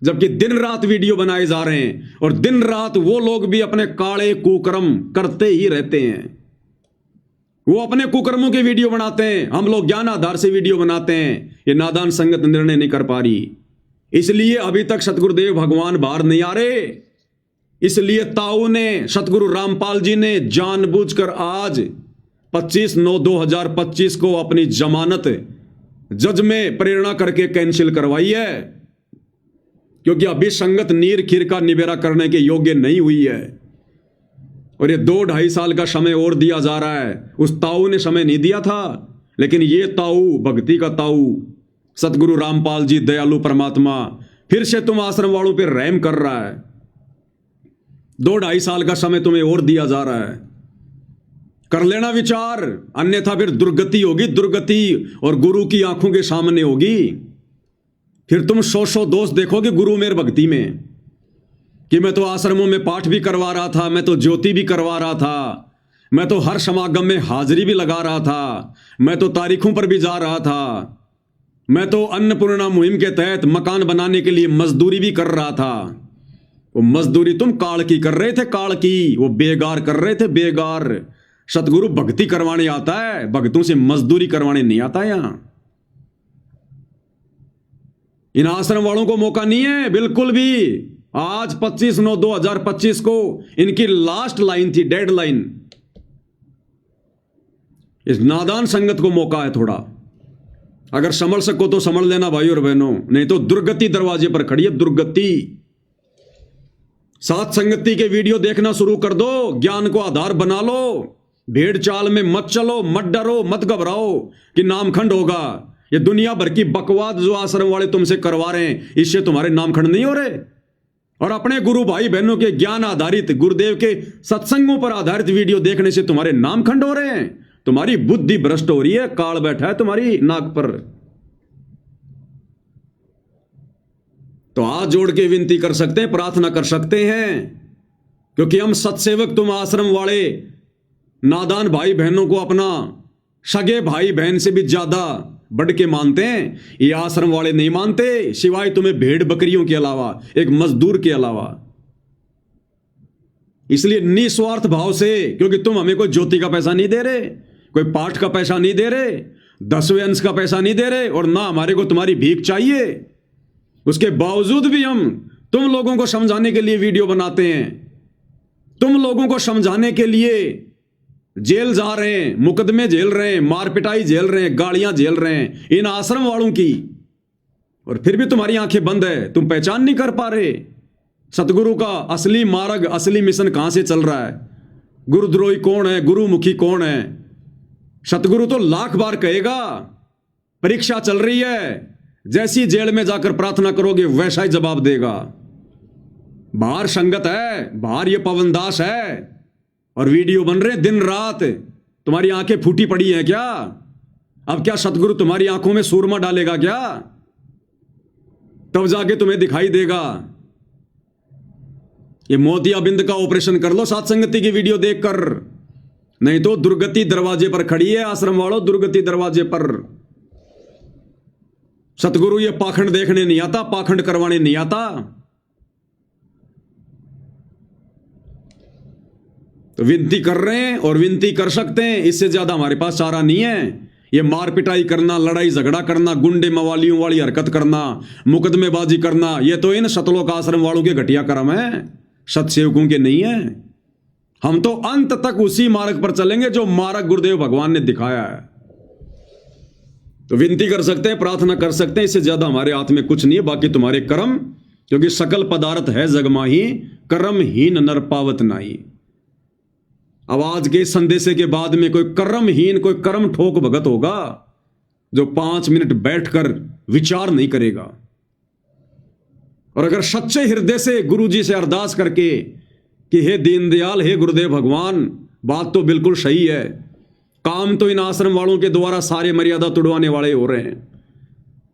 जबकि दिन रात वीडियो बनाए जा रहे हैं और दिन रात वो लोग भी अपने काले कुकर्म करते ही रहते हैं। वो अपने कुकर्मों के वीडियो बनाते हैं, हम लोग ज्ञान आधार से वीडियो बनाते हैं। ये नादान संगत निर्णय नहीं कर पा रही, इसलिए अभी तक सतगुरुदेव भगवान बाहर नहीं आ रहे। इसलिए ताऊ ने, सतगुरु रामपाल जी ने जानबूझकर आज 25/9/2025 को अपनी जमानत जज में प्रेरणा करके कैंसिल करवाई है, क्योंकि अभी संगत नीर खीर का निबेरा करने के योग्य नहीं हुई है। और ये 2-2.5 साल का समय और दिया जा रहा है। उस ताऊ ने समय नहीं दिया था, लेकिन ये ताऊ, भक्ति का ताऊ सतगुरु रामपाल जी, दयालु परमात्मा, फिर से तुम आश्रम वालों पे रहम कर रहा है। 2-2.5 साल का समय तुम्हें और दिया जा रहा है, कर लेना विचार, अन्यथा फिर दुर्गति होगी, दुर्गति और गुरु की आंखों के सामने होगी। फिर तुम 100 दोष देखोगे गुरु मेर भक्ति में कि मैं तो आश्रमों में पाठ भी करवा रहा था, मैं तो ज्योति भी करवा रहा था, मैं तो हर समागम में हाजिरी भी लगा रहा था, मैं तो तारीखों पर भी जा रहा था, मैं तो अन्नपूर्णा मुहिम के तहत मकान बनाने के लिए मजदूरी भी कर रहा था। वो मजदूरी तुम काल की कर रहे थे, काल की, वो बेगार कर रहे थे, बेगार। सतगुरु भक्ति करवाने आता है, भक्तों से मजदूरी करवाने नहीं आता। यहां इन आश्रम वालों को मौका नहीं है बिल्कुल भी। आज 25/9/2025 को इनकी लास्ट लाइन थी, डेडलाइन। इस नादान संगत को मौका है थोड़ा, अगर संभल सको तो संभल लेना भाई और बहनों, नहीं तो दुर्गति दरवाजे पर खड़ी है, दुर्गति। साथ संगति के वीडियो देखना शुरू कर दो, ज्ञान को आधार बना लो, भेड़ चाल में मत चलो, मत डरो, मत घबराओ कि नामखंड होगा। ये दुनिया भर की बकवाद जो आश्रम वाले तुमसे करवा रहे हैं, इससे तुम्हारे नामखंड नहीं हो रहे। और अपने गुरु भाई बहनों के ज्ञान आधारित, गुरुदेव के सत्संगों पर आधारित वीडियो देखने से तुम्हारे नामखंड हो रहे हैं, तुम्हारी बुद्धि भ्रष्ट हो रही है, काल बैठा है तुम्हारी नाक पर। तो हाथ जोड़ के विनती कर सकते हैं, प्रार्थना कर सकते हैं, क्योंकि हम सत्सेवक, तुम आश्रम वाले नादान भाई बहनों को अपना सगे भाई बहन से भी ज्यादा बढ़ के मानते हैं, ये आश्रम वाले नहीं मानते, सिवाय तुम्हें भेड़ बकरियों के अलावा, एक मजदूर के अलावा। इसलिए निस्वार्थ भाव से, क्योंकि तुम हमें कोई ज्योति का पैसा नहीं दे रहे, कोई पाठ का पैसा नहीं दे रहे, 10वें अंश का पैसा नहीं दे रहे, और ना हमारे को तुम्हारी भीख चाहिए, उसके बावजूद भी हम तुम लोगों को समझाने के लिए वीडियो बनाते हैं, तुम लोगों को समझाने के लिए जेल जा रहे हैं, मुकदमे झेल रहे हैं, मार पिटाई झेल रहे हैं, गालियां झेल रहे हैं इन आश्रम वालों की, और फिर भी तुम्हारी आंखें बंद है, तुम पहचान नहीं कर पा रहे सतगुरु का असली मार्ग, असली मिशन कहां से चल रहा है, गुरुद्रोही कौन है, गुरुमुखी कौन है। सतगुरु तो लाख बार कहेगा परीक्षा चल रही है, जैसी जेल में जाकर प्रार्थना करोगे वैसा ही जवाब देगा। बाहर संगत है, बाहर ये पवनदास है, और वीडियो बन रहे दिन रात, तुम्हारी आंखें फूटी पड़ी हैं क्या? अब क्या सतगुरु तुम्हारी आंखों में सूरमा डालेगा क्या? तब जाके तुम्हें दिखाई देगा। ये मोतियाबिंद का ऑपरेशन कर लो साथ संगति की वीडियो देखकर, नहीं तो दुर्गति दरवाजे पर खड़ी है आश्रम वालों, दुर्गति दरवाजे पर। सतगुरु ये पाखंड देखने नहीं आता, पाखंड करवाने नहीं आता। तो विनती कर रहे हैं और विनती कर सकते हैं, इससे ज्यादा हमारे पास चारा नहीं है। ये मार पिटाई करना, लड़ाई झगड़ा करना, गुंडे मवालियों वाली हरकत करना, मुकदमेबाजी करना, ये तो इन सतलोक आश्रम वालों के घटिया कर्म है, सतसेवकों के नहीं है। हम तो अंत तक उसी मार्ग पर चलेंगे जो मार्ग गुरुदेव भगवान ने दिखाया है। तो विनती कर सकते हैं, प्रार्थना कर सकते हैं, इससे ज्यादा हमारे हाथ में कुछ नहीं है। बाकी तुम्हारे कर्म, क्योंकि सकल पदार्थ है जगमाही, कर्महीन नर पावत नाही। अब आज के संदेशे के बाद में कोई कर्महीन, कोई कर्म ठोक भगत होगा जो 5 मिनट बैठकर विचार नहीं करेगा। और अगर सच्चे हृदय से गुरु जी से अरदास करके कि हे दीनदयाल, हे गुरुदेव भगवान, बात तो बिल्कुल सही है, काम तो इन आश्रम वालों के द्वारा सारे मर्यादा तुड़वाने वाले हो रहे हैं,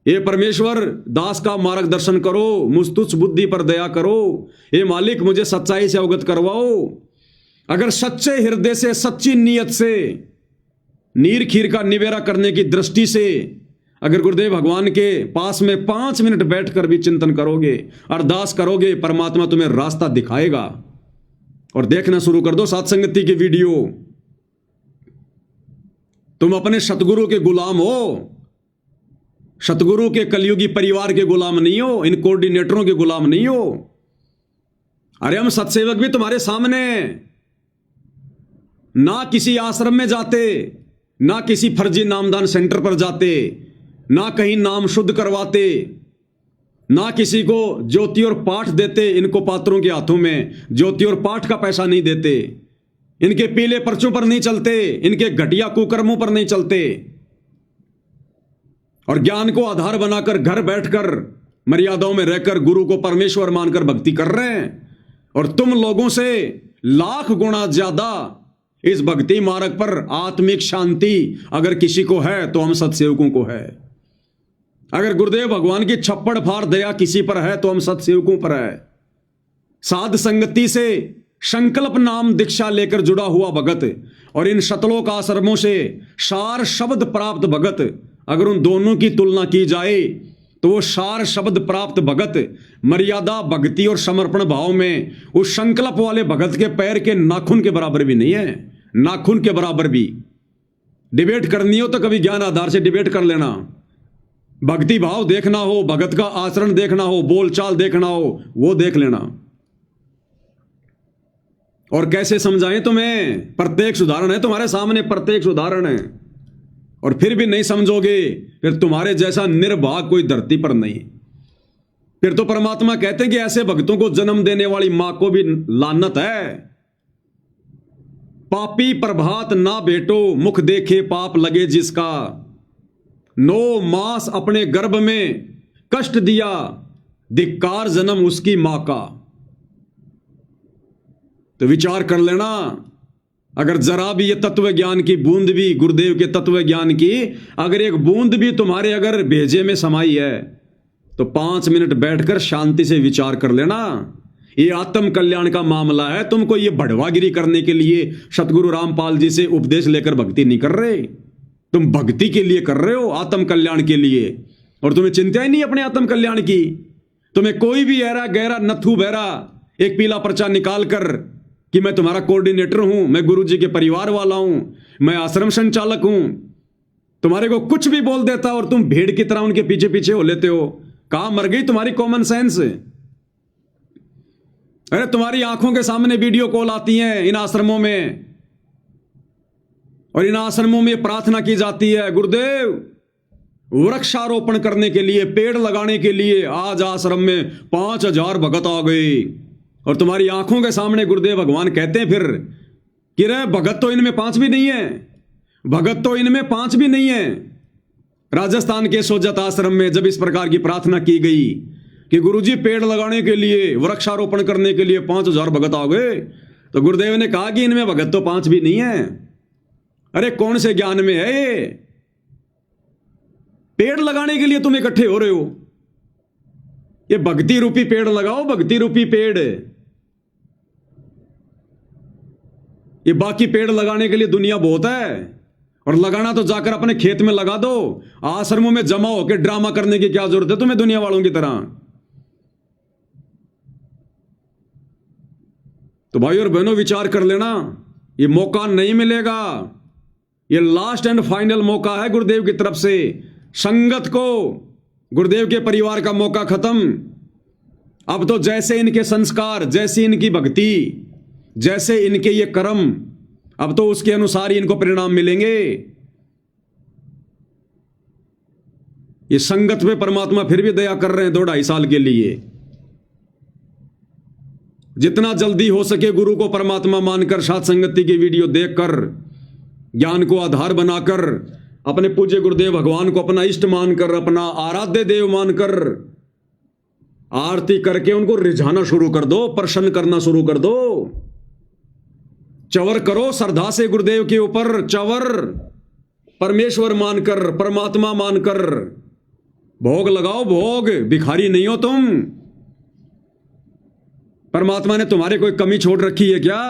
ये परमेश्वर दास का मार्गदर्शन करो, मुझ तुच्छ बुद्धि पर दया करो, हे मालिक मुझे सच्चाई से अवगत करवाओ। अगर सच्चे हृदय से, सच्ची नीयत से, नीर खीर का निवेरा करने की दृष्टि से अगर गुरुदेव भगवान के पास में 5 मिनट बैठकर भी चिंतन करोगे, अरदास करोगे, परमात्मा तुम्हें रास्ता दिखाएगा। और देखना शुरू कर दो सत्संगति की वीडियो। तुम अपने सतगुरु के गुलाम हो, सतगुरु के कलयुगी परिवार के गुलाम नहीं हो, इन कोऑर्डिनेटरों के गुलाम नहीं हो। अरे हम सत्सेवक भी तुम्हारे सामने, ना किसी आश्रम में जाते, ना किसी फर्जी नामदान सेंटर पर जाते, ना कहीं नाम शुद्ध करवाते, ना किसी को ज्योति और पाठ देते, इनको पात्रों के हाथों में ज्योति और पाठ का पैसा नहीं देते, इनके पीले पर्चों पर नहीं चलते, इनके घटिया कुकर्मों पर नहीं चलते, और ज्ञान को आधार बनाकर घर बैठकर मर्यादाओं में रहकर गुरु को परमेश्वर मानकर भक्ति कर रहे हैं। और तुम लोगों से लाख गुना ज्यादा इस भक्ति मार्ग पर आत्मिक शांति अगर किसी को है तो हम सत्सेवकों को है। अगर गुरुदेव भगवान की छप्पड़ फाड़ दया किसी पर है तो हम सत्सेवकों पर है। साध संगति से संकल्प नाम दीक्षा लेकर जुड़ा हुआ भगत और इन शतलोक आश्रमों से सार शब्द प्राप्त भगत, अगर उन दोनों की तुलना की जाए तो वो सार शब्द प्राप्त भगत मर्यादा, भक्ति और समर्पण भाव में उस संकल्प वाले भगत के पैर के नाखून के बराबर भी नहीं है, नाखून के बराबर भी। डिबेट करनी हो तो कभी ज्ञान आधार से डिबेट कर लेना, भक्ति भाव देखना हो, भगत का आचरण देखना हो, बोलचाल देखना हो, वो देख लेना। और कैसे समझाएं तुम्हें, प्रत्येक उदाहरण है तुम्हारे सामने, प्रत्येक उदाहरण है। और फिर भी नहीं समझोगे, फिर तुम्हारे जैसा निर्भाग कोई धरती पर नहीं। फिर तो परमात्मा कहते हैं कि ऐसे भक्तों को जन्म देने वाली मां को भी लानत है। पापी प्रभात ना बेटो, मुख देखे पाप लगे जिसका, 9 मास अपने गर्भ में कष्ट दिया, धिक्कार जन्म उसकी मां का। तो विचार कर लेना, अगर जरा भी ये तत्व ज्ञान की बूंद भी, गुरुदेव के तत्व ज्ञान की अगर एक बूंद भी तुम्हारे अगर भेजे में समाई है तो 5 मिनट बैठकर शांति से विचार कर लेना। ये आत्म कल्याण का मामला है। तुमको ये बढ़वागिरी करने के लिए सतगुरु रामपाल जी से उपदेश लेकर भक्ति नहीं कर रहे, तुम भक्ति के लिए कर रहे हो, आत्म कल्याण के लिए। और तुम्हें चिंता ही नहीं अपने आत्म कल्याण की। तुम्हें कोई भी ऐरा गहरा नथु बहरा एक पीला पर्चा निकाल कर कि मैं तुम्हारा कोऑर्डिनेटर हूं, मैं गुरु जी के परिवार वाला हूं, मैं आश्रम संचालक हूं, तुम्हारे को कुछ भी बोल देता और तुम भेड़ की तरह उनके पीछे पीछे हो लेते हो। कहां मर गई तुम्हारी कॉमन सेंस? अरे तुम्हारी आंखों के सामने वीडियो कॉल आती हैं इन आश्रमों में, और इन आश्रमों में प्रार्थना की जाती है, गुरुदेव वृक्षारोपण करने के लिए, पेड़ लगाने के लिए आज आश्रम में 5000 भगत आ गए। और तुम्हारी आंखों के सामने गुरुदेव भगवान कहते हैं फिर कि रे भगत तो इनमें 5 भी नहीं है, भगत तो इनमें 5 भी नहीं है। राजस्थान के सोजत आश्रम में जब इस प्रकार की प्रार्थना की गई कि गुरुजी पेड़ लगाने के लिए, वृक्षारोपण करने के लिए 5000 भगत आ गए, तो गुरुदेव ने कहा कि इनमें भगत तो 5 भी नहीं है। अरे कौन से ज्ञान में है ये? पेड़ लगाने के लिए तुम इकट्ठे हो रहे हो। ये भक्ति रूपी पेड़ लगाओ, भक्ति रूपी पेड़। ये बाकी पेड़ लगाने के लिए दुनिया बहुत है, और लगाना तो जाकर अपने खेत में लगा दो। आश्रमों में जमा होकर ड्रामा करने की क्या जरूरत है तुम्हें दुनिया वालों की तरह? तो भाई और बहनों विचार कर लेना, ये मौका नहीं मिलेगा। ये लास्ट एंड फाइनल मौका है गुरुदेव की तरफ से। संगत को, गुरुदेव के परिवार का मौका खत्म। अब तो जैसे इनके संस्कार, जैसी इनकी भक्ति, जैसे इनके ये कर्म, अब तो उसके अनुसार ही इनको परिणाम मिलेंगे। ये संगत पे परमात्मा फिर भी दया कर रहे हैं 2-2.5 साल के लिए। जितना जल्दी हो सके गुरु को परमात्मा मानकर, साथ संगति की वीडियो देखकर, ज्ञान को आधार बनाकर, अपने पूज्य गुरुदेव भगवान को अपना इष्ट मानकर, अपना आराध्य देव मानकर आरती करके उनको रिझाना शुरू कर दो, प्रसन्न करना शुरू कर दो। चवर करो श्रद्धा से गुरुदेव के ऊपर, चवर परमेश्वर मानकर, परमात्मा मानकर भोग लगाओ, भोग। भिखारी नहीं हो तुम। परमात्मा ने तुम्हारे कोई कमी छोड़ रखी है क्या,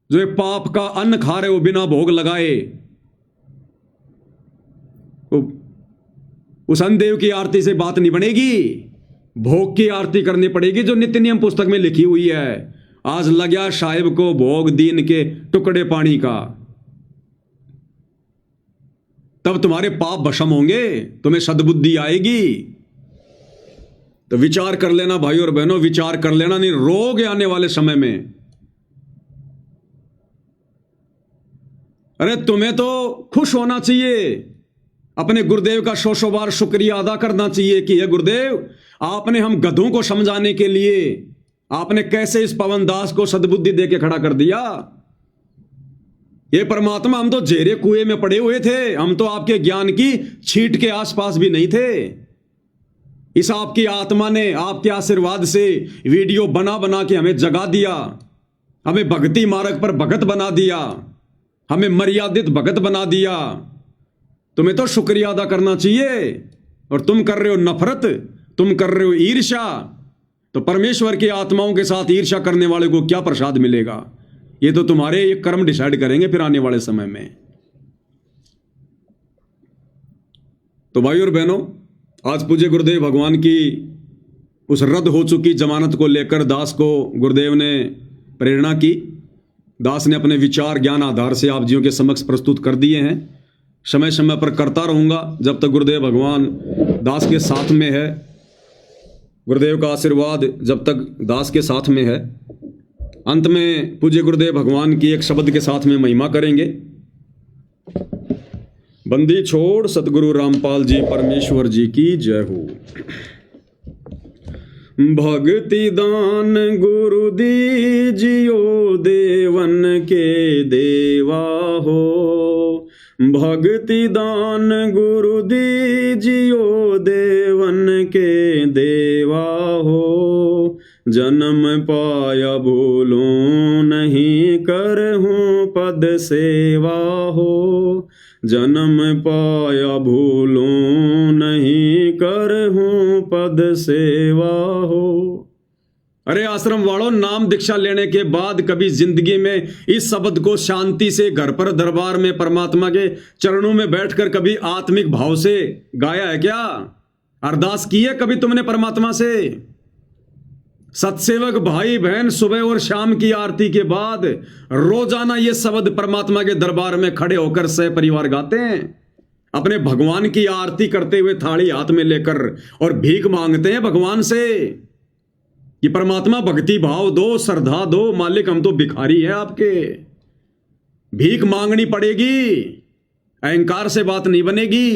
जो ये पाप का अन्न खा रहे हो बिना भोग लगाए? उस अन्नदेव की आरती से बात नहीं बनेगी, भोग की आरती करनी पड़ेगी जो नित्य नियम पुस्तक में लिखी हुई है। आज लग्या साहिब को भोग दीन के टुकड़े पानी का, तब तुम्हारे पाप भस्म होंगे, तुम्हें सद्बुद्धि आएगी। तो विचार कर लेना भाई और बहनों, विचार कर लेना, नहीं रोगे आने वाले समय में। अरे तुम्हें तो खुश होना चाहिए, अपने गुरुदेव का 100 बार शुक्रिया अदा करना चाहिए कि हे गुरुदेव, आपने हम गधों को समझाने के लिए आपने कैसे इस पवन दास को सद्बुद्धि देके खड़ा कर दिया। ये परमात्मा, हम तो जेरे कुएं में पड़े हुए थे, हम तो आपके ज्ञान की छींट के आसपास भी नहीं थे। इस आपकी आत्मा ने आपके आशीर्वाद से वीडियो बना बना के हमें जगा दिया, हमें भक्ति मार्ग पर भगत बना दिया, हमें मर्यादित भगत बना दिया। तुम्हें तो शुक्रिया अदा करना चाहिए, और तुम कर रहे हो नफरत, तुम कर रहे हो ईर्ष्या। तो परमेश्वर की आत्माओं के साथ ईर्ष्या करने वाले को क्या प्रसाद मिलेगा? ये तो तुम्हारे ये कर्म डिसाइड करेंगे फिर आने वाले समय में। तो भाई और बहनों, आज पूज्य गुरुदेव भगवान की उस रद्द हो चुकी जमानत को लेकर दास को गुरुदेव ने प्रेरणा की। दास ने अपने विचार ज्ञान आधार से आप जियों के समक्ष प्रस्तुत कर दिए हैं। समय समय पर करता रहूंगा जब तक गुरुदेव भगवान दास के साथ में है, गुरुदेव का आशीर्वाद जब तक दास के साथ में है। अंत में पूज्य गुरुदेव भगवान की एक शब्द के साथ में महिमा करेंगे। बंदी छोड़ सतगुरु रामपाल जी परमेश्वर जी की जय हो। भक्ति दान गुरु दीजियो देवन के देवा हो, भक्ति दान गुरु दीजियो देवन के देवा हो। जन्म पाया भूलो नहीं करहूँ पद सेवा हो, जन्म पाया भूलो नहीं करहूँ पद सेवा हो। अरे आश्रम वालों, नाम दीक्षा लेने के बाद कभी जिंदगी में इस शब्द को शांति से घर पर दरबार में परमात्मा के चरणों में बैठकर कभी आत्मिक भाव से गाया है क्या? अरदास की है कभी तुमने परमात्मा से? सत्सेवक भाई बहन सुबह और शाम की आरती के बाद रोजाना ये शब्द परमात्मा के दरबार में खड़े होकर सह परिवार गाते हैं, अपने भगवान की आरती करते हुए थाली हाथ में लेकर, और भीख मांगते हैं भगवान से कि परमात्मा भक्ति भाव दो, श्रद्धा दो, मालिक हम तो भिखारी हैं आपके। भीख मांगनी पड़ेगी, अहंकार से बात नहीं बनेगी।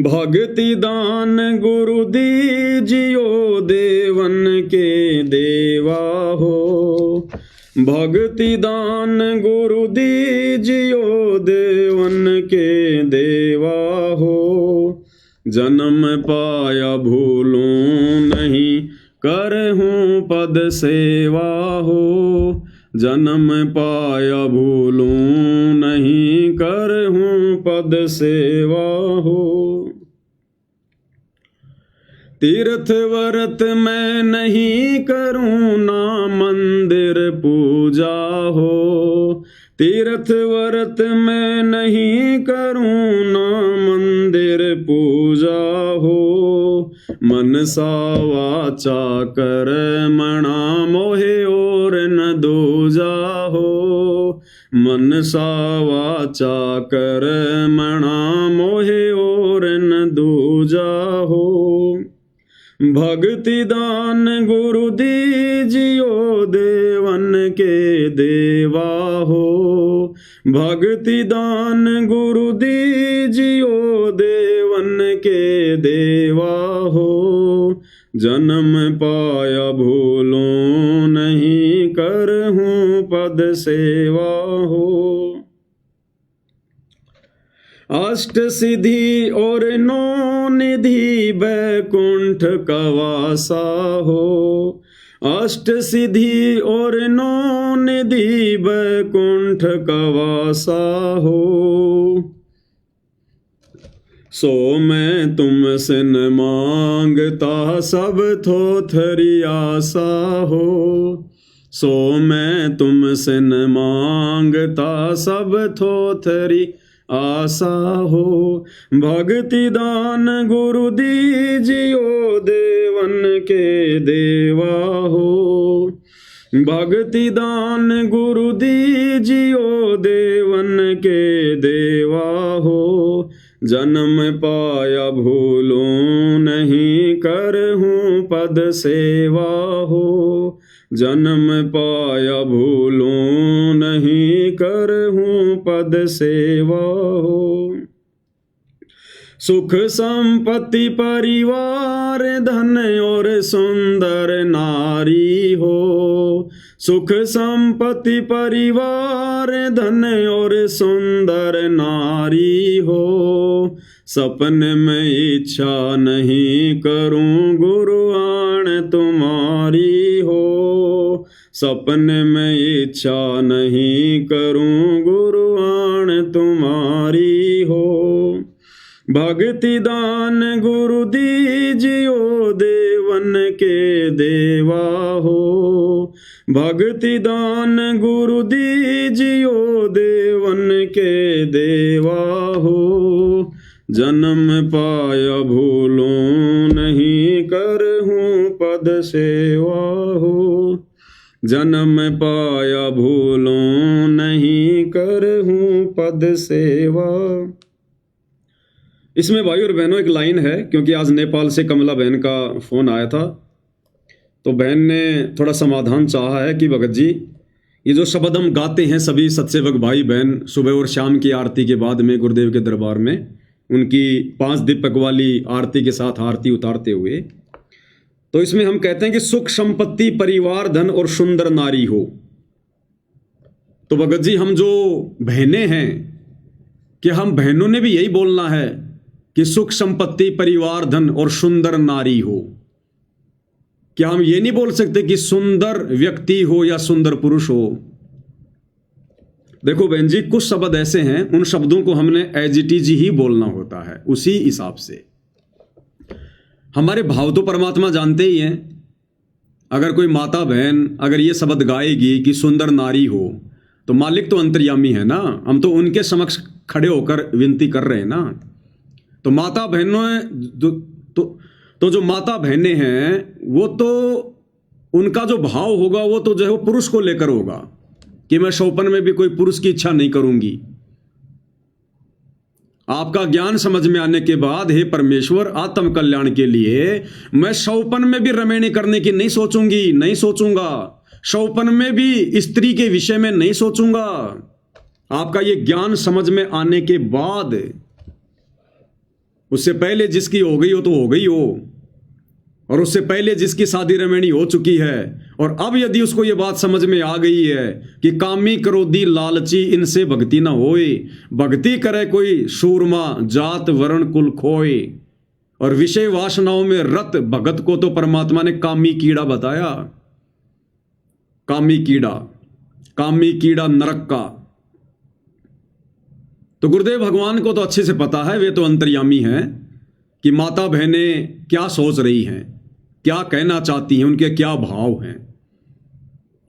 भक्ति दान गुरु दीजियो देवन के देवा हो, भक्ति दान गुरु दीजियो देवन के देवा हो। जन्म पाया भूलूं नहीं, करहूं पद सेवा हो। जन्म पाया भूलूं नहीं, करहूं पद सेवा हो। तीर्थ व्रत मैं नहीं करूं ना मंदिर पूजा हो। तीर्थ व्रत मैं नहीं करूं ना मंदिर पूजा हो। मनसा वाचा कर्मणा मोहे और न दूजा हो। मनसा वाचा कर्मणा मोहे और न दूजा हो। भक्ति दान गुरु दीजियो देवन के देवा हो। भक्ति दान गुरु दीजियो देवन के देवा हो। जन्म पाया भूलूं नहीं, करहूं पद सेवा हो। अष्ट सिद्धि और नौ निधि बैकुंठ कवासा हो। अष्ट सिद्धि और नौ निधि बैकुंठ कवासा हो। सो मैं तुमसे न मांगता सब थोथरी आशा हो। सो मैं तुमसे न मांगता सब थोथरी आशा हो। भक्ति दान गुरु दीजियो देवन के देवा हो। भक्ति दान गुरु दीजियो देवन के देवा हो। जन्म पाया भूलूं नहीं, करहूं पद सेवा हो। जन्म पाया भूलूं नहीं, करहूं पद सेवा हो। सुख संपत्ति परिवार धन और सुंदर नारी हो। सुख संपत्ति परिवार धन और सुंदर नारी हो। सपन में इच्छा नहीं करूं गुरु आण तुम्हारी हो। सपन में इच्छा नहीं करूं गुरु आण तुम्हारी हो। भक्ति दान गुरु दीजियो देवन के देवा हो। भक्ति दान गुरु दीजियो देवन के देवा हो। जन्म पाया भूलूं नहीं, करहूं पद सेवा हो। जन्म पाया भूलूं नहीं, करहूं पद सेवा। इसमें भाई और बहनों एक लाइन है, क्योंकि आज नेपाल से कमला बहन का फोन आया था, तो बहन ने थोड़ा समाधान चाहा है कि भगत जी ये जो शब्द हम गाते हैं सभी सत्सेवक भाई बहन सुबह और शाम की आरती के बाद में गुरुदेव के दरबार में उनकी 5 दीपक वाली आरती के साथ आरती उतारते हुए, तो इसमें हम कहते हैं कि सुख संपत्ति परिवार धन और सुंदर नारी हो। तो भगत जी हम जो बहनें हैं, कि हम बहनों ने भी यही बोलना है कि सुख संपत्ति परिवार धन और सुंदर नारी हो? क्या हम ये नहीं बोल सकते कि सुंदर व्यक्ति हो या सुंदर पुरुष हो? देखो बहन जी, कुछ शब्द ऐसे हैं, उन शब्दों को हमने एज इट इज ही बोलना होता है, उसी हिसाब से। हमारे भाव तो परमात्मा जानते ही हैं अगर कोई माता बहन अगर ये शब्द गाएगी कि सुंदर नारी हो, तो मालिक तो अंतर्यामी है ना, हम तो उनके समक्ष खड़े होकर विनती कर रहे हैं ना। तो माता बहनों तो जो माता बहनें हैं वो तो उनका जो भाव होगा वो तो जो है वो पुरुष को लेकर होगा कि मैं शौपन में भी कोई पुरुष की इच्छा नहीं करूंगी। आपका ज्ञान समझ में आने के बाद हे परमेश्वर आत्म कल्याण के लिए मैं शौपन में भी रमैनी करने की नहीं सोचूंगी, नहीं सोचूंगा, शौपन में भी स्त्री के विषय में नहीं सोचूंगा। आपका ये ज्ञान समझ में आने के बाद, उससे पहले जिसकी हो गई हो तो हो गई हो, और उससे पहले जिसकी शादी रमैनी हो चुकी है, और अब यदि उसको ये बात समझ में आ गई है कि कामी क्रोधी लालची इनसे भक्ति न होए, भक्ति करे कोई सूरमा जात वर्ण कुल खोए, और विषय वासनाओं में रत भगत को तो परमात्मा ने कामी कीड़ा बताया। कामी कीड़ा नरक का। तो गुरुदेव भगवान को तो अच्छे से पता है, वे तो अंतर्यामी हैं कि माता बहनें क्या सोच रही हैं, क्या कहना चाहती हैं, उनके क्या भाव हैं।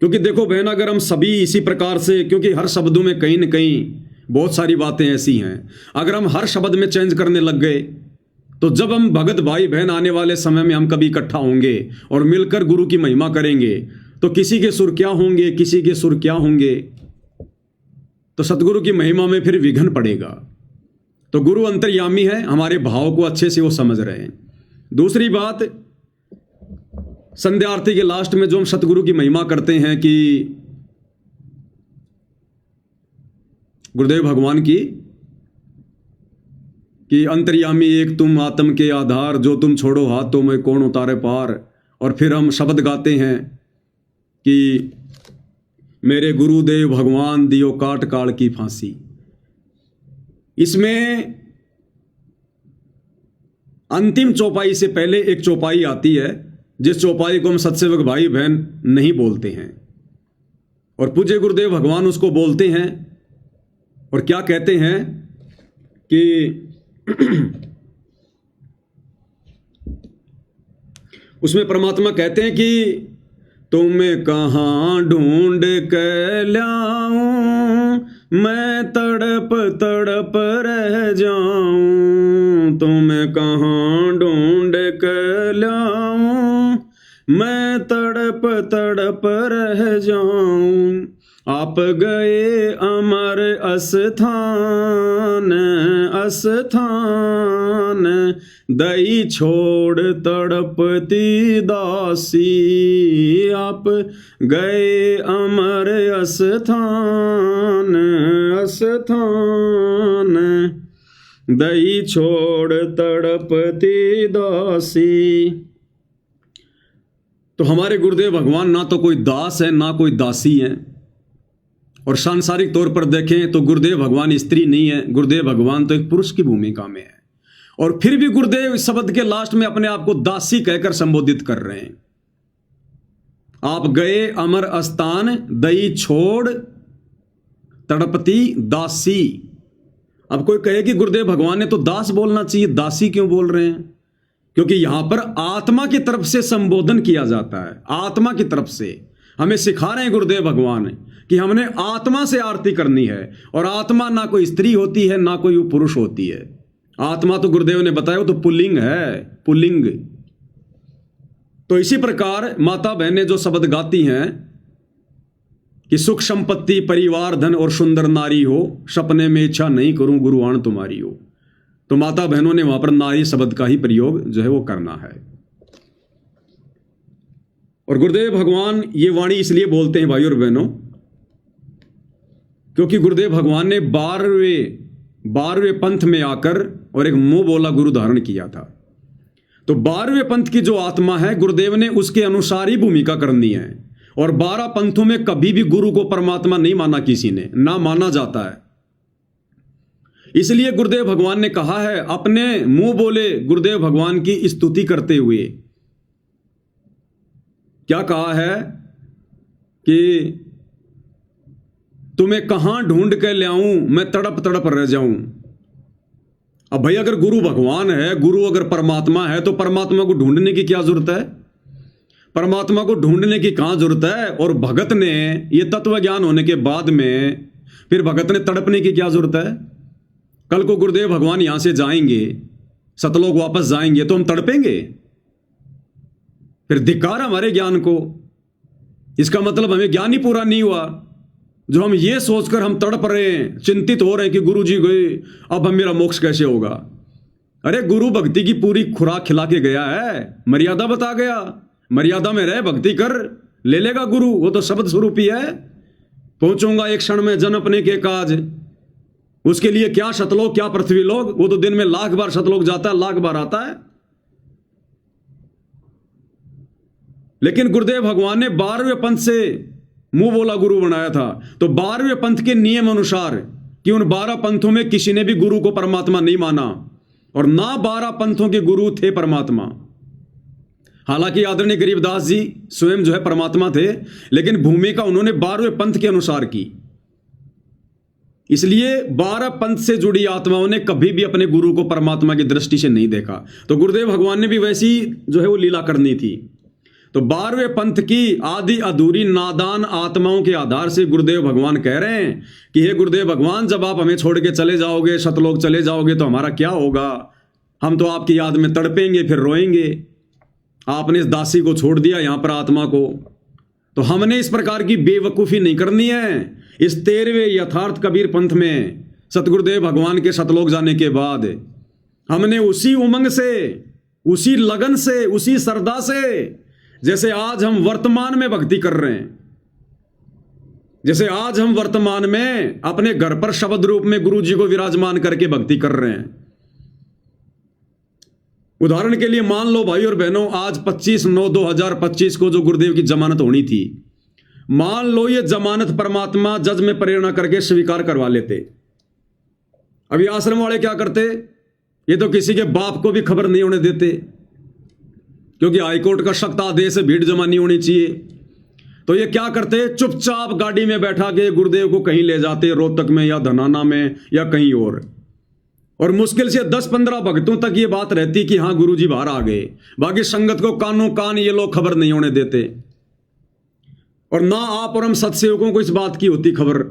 क्योंकि देखो बहन, अगर हम सभी इसी प्रकार से, क्योंकि हर शब्दों में कहीं न कहीं बहुत सारी बातें ऐसी हैं, अगर हम हर शब्द में चेंज करने लग गए तो जब हम भगत भाई बहन आने वाले समय में हम कभी इकट्ठा होंगे और मिलकर गुरु की महिमा करेंगे तो किसी के सुर क्या होंगे, किसी के सुर क्या होंगे, तो सतगुरु की महिमा में फिर विघ्न पड़ेगा। तो गुरु अंतर्यामी है, हमारे भाव को अच्छे से वो समझ रहे हैं। दूसरी बात, संध्या आरती के लास्ट में जो हम सतगुरु की महिमा करते हैं कि गुरुदेव भगवान की, कि अंतर्यामी एक तुम आत्म के आधार, जो तुम छोड़ो हाथ तो मैं कौन उतारे पार। और फिर हम शब्द गाते हैं कि मेरे गुरुदेव भगवान दियो काट काल की फांसी। इसमें अंतिम चौपाई से पहले एक चौपाई आती है, जिस चौपाई को हम सत्सेवक भाई बहन नहीं बोलते हैं, और पूज्य गुरुदेव भगवान उसको बोलते हैं। और क्या कहते हैं कि उसमें परमात्मा कहते हैं कि तुम्हें कहाँ ढूंढ के लाऊं, मैं तड़प तड़प रह जाऊं। तुम्हें कहाँ ढूंढ के लाऊं, मैं तड़प तड़प रह जाऊं। आप गए अमर अस्थान अस्थान, दई छोड़ तड़पती दासी। आप गए अमर अस्थान अस्थान, दई छोड़ तड़पती दासी। तो हमारे गुरुदेव भगवान ना तो कोई दास है ना कोई दासी है। और सांसारिक तौर पर देखें तो गुरुदेव भगवान स्त्री नहीं है, गुरुदेव भगवान तो एक पुरुष की भूमिका में है। और फिर भी गुरुदेव इस शब्द के लास्ट में अपने आप को दासी कहकर संबोधित कर रहे हैं। आप गए अमर अस्थान, दई छोड़ तड़पती दासी। अब कोई कहे कि गुरुदेव भगवान ने तो दास बोलना चाहिए, दासी क्यों बोल रहे हैं? क्योंकि यहां पर आत्मा की तरफ से संबोधन किया जाता है। आत्मा की तरफ से हमें सिखा रहे हैं गुरुदेव भगवान कि हमने आत्मा से आरती करनी है। और आत्मा ना कोई स्त्री होती है ना कोई पुरुष होती है। आत्मा तो गुरुदेव ने बताया वो तो पुल्लिंग है, पुल्लिंग। तो इसी प्रकार माता बहनें जो शब्द गाती हैं कि सुख संपत्ति परिवार धन और सुंदर नारी हो, सपने में इच्छा नहीं करूं गुरुआन तुम्हारी हो, तो माता बहनों ने वहां पर नारी शब्द का ही प्रयोग जो है वो करना है। और गुरुदेव भगवान ये वाणी इसलिए बोलते हैं भाई और बहनों, क्योंकि गुरुदेव भगवान ने 12वें पंथ में आकर और एक मुंह बोला गुरु धारण किया था। तो 12वें पंथ की जो आत्मा है, गुरुदेव ने उसके अनुसार ही भूमिका करनी है। और 12 पंथों में कभी भी गुरु को परमात्मा नहीं माना, किसी ने ना माना जाता है। इसलिए गुरुदेव भगवान ने कहा है, अपने मुंह बोले गुरुदेव भगवान की स्तुति करते हुए क्या कहा है कि तुम्हें कहां ढूंढ के ले आऊं, मैं तड़प तड़प रह जाऊं। अब भाई अगर गुरु भगवान है, गुरु अगर परमात्मा है, तो परमात्मा को ढूंढने की क्या जरूरत है? परमात्मा को ढूंढने की कहां जरूरत है। और भगत ने ये तत्व ज्ञान होने के बाद में फिर भगत ने तड़पने की क्या जरूरत है। कल को गुरुदेव भगवान यहां से जाएंगे, सतलोक वापस जाएंगे, तो हम तड़पेंगे। फिर धिक्कार हमारे ज्ञान को। इसका मतलब हमें ज्ञान ही पूरा नहीं हुआ जो हम ये सोचकर हम तड़प रहे हैं, चिंतित हो रहे हैं कि गुरु जी गए, अब हम मेरा मोक्ष कैसे होगा। अरे गुरु भक्ति की पूरी खुराक खिला के गया है, मर्यादा बता गया, मर्यादा में रह भक्ति कर, ले लेगा गुरु। वो तो शब्द स्वरूप ही है। पहुंचूंगा एक क्षण में जन अपने के काज। उसके लिए क्या शतलोक क्या पृथ्वी लोक, वो तो दिन में 1,00,000 बार शतलोक जाता है, 1,00,000 बार आता है। लेकिन गुरुदेव भगवान ने 12वें पंथ से मुंह बोला गुरु बनाया था। तो 12वें पंथ के नियम अनुसार कि उन 12 पंथों में किसी ने भी गुरु को परमात्मा नहीं माना और ना 12 पंथों के गुरु थे परमात्मा। हालांकि आदरणीय गरीबदास जी स्वयं जो है परमात्मा थे, लेकिन भूमिका उन्होंने 12वें पंथ के अनुसार की। इसलिए 12 पंथ से जुड़ी आत्माओं ने कभी भी अपने गुरु को परमात्मा की दृष्टि से नहीं देखा। तो गुरुदेव भगवान ने भी वैसी जो है वो लीला करनी थी। तो 12वें पंथ की आदि अधूरी नादान आत्माओं के आधार से गुरुदेव भगवान कह रहे हैं कि हे गुरुदेव भगवान, जब आप हमें छोड़ के चले जाओगे, शतलोक चले जाओगे, तो हमारा क्या होगा। हम तो आपकी याद में तड़पेंगे, फिर रोएंगे। आपने इस दासी को छोड़ दिया यहां पर आत्मा को। तो हमने इस प्रकार की बेवकूफ़ी नहीं करनी है। इस 13वें यथार्थ कबीर पंथ में सतगुरुदेव भगवान के शतलोक जाने के बाद हमने उसी उमंग से, उसी लगन से, उसी श्रद्धा से, जैसे आज हम वर्तमान में भक्ति कर रहे हैं, जैसे आज हम वर्तमान में अपने घर पर शब्द रूप में गुरु जी को विराजमान करके भक्ति कर रहे हैं। उदाहरण के लिए मान लो भाई और बहनों, आज 25/9/2025 को जो गुरुदेव की जमानत होनी थी, मान लो ये जमानत परमात्मा जज में प्रेरणा करके स्वीकार करवा लेते। अभी आश्रम वाले क्या करते, ये तो किसी के बाप को भी खबर नहीं होने देते, क्योंकि हाईकोर्ट का सख्त आदेश है, भीड़ जमा नहीं होनी चाहिए। तो ये क्या करते, चुपचाप गाड़ी में बैठा के गुरुदेव को कहीं ले जाते, रोहतक में या धनाना में या कहीं और मुश्किल से 10-15 भक्तों तक ये बात रहती कि हाँ गुरुजी बाहर आ गए। बाकी संगत को कानों कान ये लोग खबर नहीं होने देते, और ना आप और हम सत्सेवकों को इस बात की होती खबर।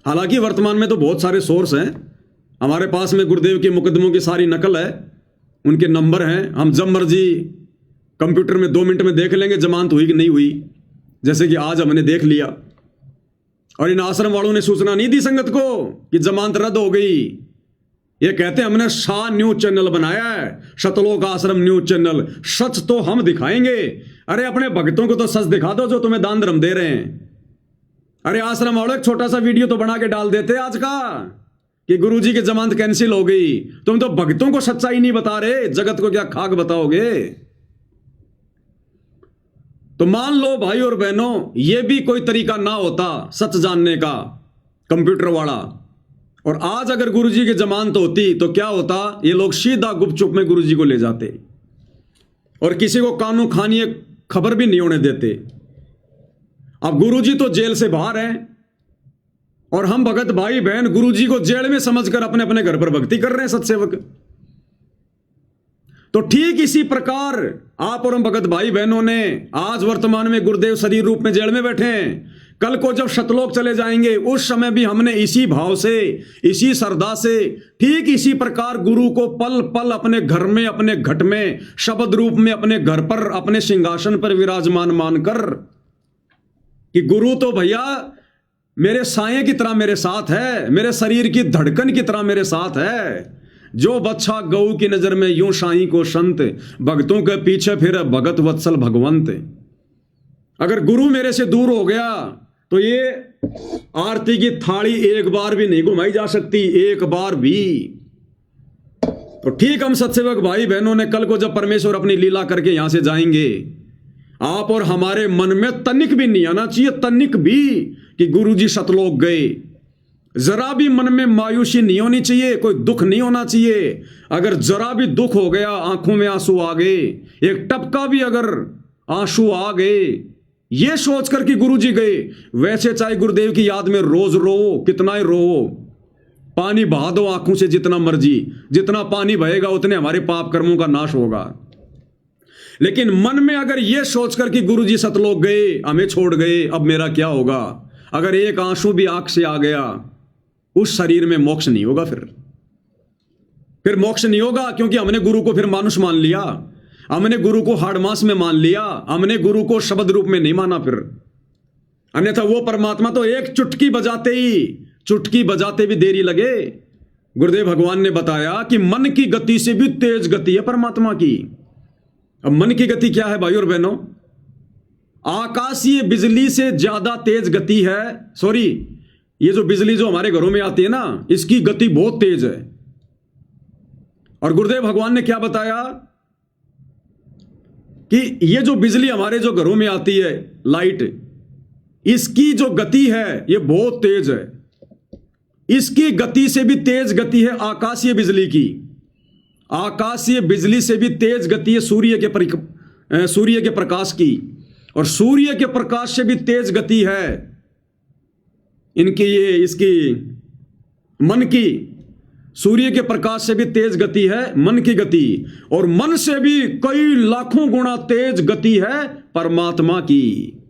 हालांकि वर्तमान में तो बहुत सारे सोर्स हैं हमारे पास में, गुरुदेव के मुकदमों की सारी नकल है, उनके नंबर हैं, हम जब मर्जी कंप्यूटर में 2 मिनट में देख लेंगे जमानत हुई कि नहीं हुई, जैसे कि आज हमने देख लिया। और इन आश्रम वालों ने सूचना नहीं दी संगत को कि जमानत रद्द हो गई। ये कहते हैं हमने शाह न्यूज चैनल बनाया है, शतलोक आश्रम न्यूज चैनल, सच तो हम दिखाएंगे। अरे अपने भक्तों को तो सच दिखा दो जो तुम्हें दान धर्म दे रहे हैं। अरे आश्रम वालों, एक छोटा सा वीडियो तो बना के डाल देते आज का कि गुरुजी की जमानत कैंसिल हो गई। तुम तो भक्तों को सच्चाई नहीं बता रहे, जगत को क्या खाक बताओगे। तो मान लो भाई और बहनों, यह भी कोई तरीका ना होता सच जानने का कंप्यूटर वाला, और आज अगर गुरुजी की जमानत होती तो क्या होता, ये लोग सीधा गुपचुप में गुरुजी को ले जाते और किसी को कानून खानी खबर भी नहीं होने देते। अब गुरुजी तो जेल से बाहर हैं और हम भगत भाई बहन गुरुजी को जेल में समझकर अपने अपने घर पर भक्ति कर रहे हैं सत्सेवक। तो ठीक इसी प्रकार आप और हम भगत भाई बहनों ने आज वर्तमान में गुरुदेव शरीर रूप में जेल में बैठे हैं, कल को जब शतलोक चले जाएंगे उस समय भी हमने इसी भाव से, इसी श्रद्धा से, ठीक इसी प्रकार गुरु को पल पल अपने घर में, अपने घट में, शब्द रूप में अपने घर पर, अपने सिंहासन पर विराजमान मानकर कि गुरु तो भैया मेरे साये की तरह मेरे साथ है, मेरे शरीर की धड़कन की तरह मेरे साथ है। जो बच्चा गऊ की नजर में यूं साईं को संत, भक्तों के पीछे फिर भगत वत्सल भगवंत। अगर गुरु मेरे से दूर हो गया तो ये आरती की थाली एक बार भी नहीं घुमाई जा सकती, एक बार भी। तो ठीक हम सत्सेवक भाई बहनों ने कल को जब परमेश्वर अपनी लीला करके यहां से जाएंगे, आप और हमारे मन में तनिक भी नहीं आना चाहिए, तनिक भी, कि गुरुजी शतलोक गए। जरा भी मन में मायूसी नहीं होनी चाहिए, कोई दुख नहीं होना चाहिए। अगर जरा भी दुख हो गया, आंखों में आंसू आ गए, एक टपका भी अगर आंसू आ गए, ये सोचकर कि गुरुजी गए, वैसे चाहे गुरुदेव की याद में रोज रो, कितना ही रो, पानी बहा दो आंखों से जितना मर्जी, जितना पानी बहेगा उतने हमारे पाप कर्मों का नाश होगा। लेकिन मन में अगर यह सोचकर कि गुरुजी सतलोक गए, हमें छोड़ गए, अब मेरा क्या होगा, अगर एक आंसू भी आंख से आ गया, उस शरीर में मोक्ष नहीं होगा। फिर मोक्ष नहीं होगा, क्योंकि हमने गुरु को फिर मानुष मान लिया, हमने गुरु को हाड़ मांस में मान लिया, हमने गुरु को शब्द रूप में नहीं माना। फिर अन्यथा वो परमात्मा तो एक चुटकी बजाते भी देरी लगे। गुरुदेव भगवान ने बताया कि मन की गति से भी तेज गति है परमात्मा की। अब मन की गति क्या है भाई और बहनों? आकाशीय बिजली से ज्यादा तेज गति है। सॉरी, ये जो बिजली जो हमारे घरों में आती है ना, इसकी गति बहुत तेज है। और गुरुदेव भगवान ने क्या बताया कि ये जो बिजली हमारे जो घरों में आती है, लाइट, इसकी जो गति है ये बहुत तेज है। इसकी गति से भी तेज गति है आकाशीय बिजली की। आकाशीय बिजली से भी तेज गति है सूर्य के प्रकाश की, और सूर्य के प्रकाश से भी तेज गति है इसकी मन की। सूर्य के प्रकाश से भी तेज गति है मन की गति, और मन से भी कई लाखों गुना तेज गति है परमात्मा की।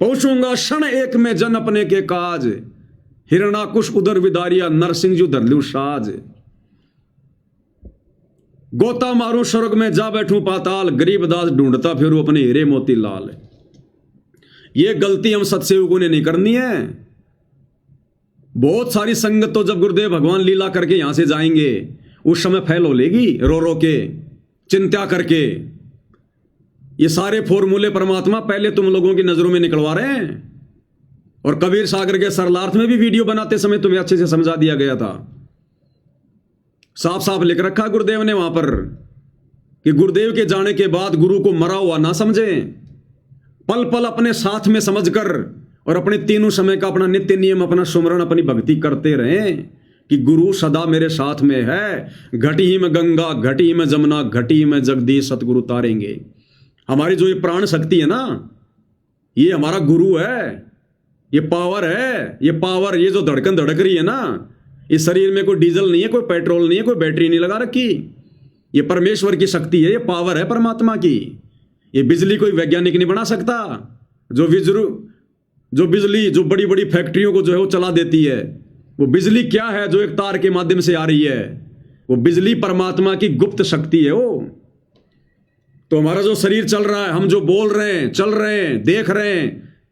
पहुंचूंगा क्षण एक में जन अपने के काज, हिरणाकुश उदर विदारिया नरसिंह जी धरलू साज। गोता मारू स्वर्ग में जा बैठूं पाताल, गरीबदास ढूंढता फिरू अपने हीरे मोती लाल। ये गलती हम सत्सेवकों ने नहीं करनी है। बहुत सारी संगत तो जब गुरुदेव भगवान लीला करके यहां से जाएंगे, उस समय फैल हो लेगी रो रो के, चिंता करके। ये सारे फॉर्मूले परमात्मा पहले तुम लोगों की नजरों में निकलवा रहे हैं। और कबीर सागर के सरलार्थ में भी वीडियो बनाते समय तुम्हें अच्छे से समझा दिया गया था। साफ साफ लिख रखा गुरुदेव ने वहां पर कि गुरुदेव के जाने के बाद गुरु को मरा हुआ ना समझें, पल पल अपने साथ में समझकर और अपने तीनों समय का अपना नित्य नियम, अपना सुमरण, अपनी भक्ति करते रहें कि गुरु सदा मेरे साथ में है। घटी ही में गंगा, घटी ही में जमुना, घटी ही में जगदीश सतगुरु तारेंगे। हमारी जो ये प्राण शक्ति है ना, ये हमारा गुरु है, ये पावर है। ये पावर, ये जो धड़कन धड़क रही है ना, इस शरीर में कोई डीजल नहीं है, कोई पेट्रोल नहीं है, कोई बैटरी नहीं लगा रखी। ये परमेश्वर की शक्ति है, ये पावर है परमात्मा की। ये बिजली कोई वैज्ञानिक नहीं बना सकता। जो बिजली जो बड़ी बड़ी फैक्ट्रियों को जो है वो चला देती है, वो बिजली क्या है जो एक तार के माध्यम से आ रही है? वो बिजली परमात्मा की गुप्त शक्ति है वो। तो हमारा जो शरीर चल रहा है, हम जो बोल रहे हैं, चल रहे हैं, देख रहे हैं,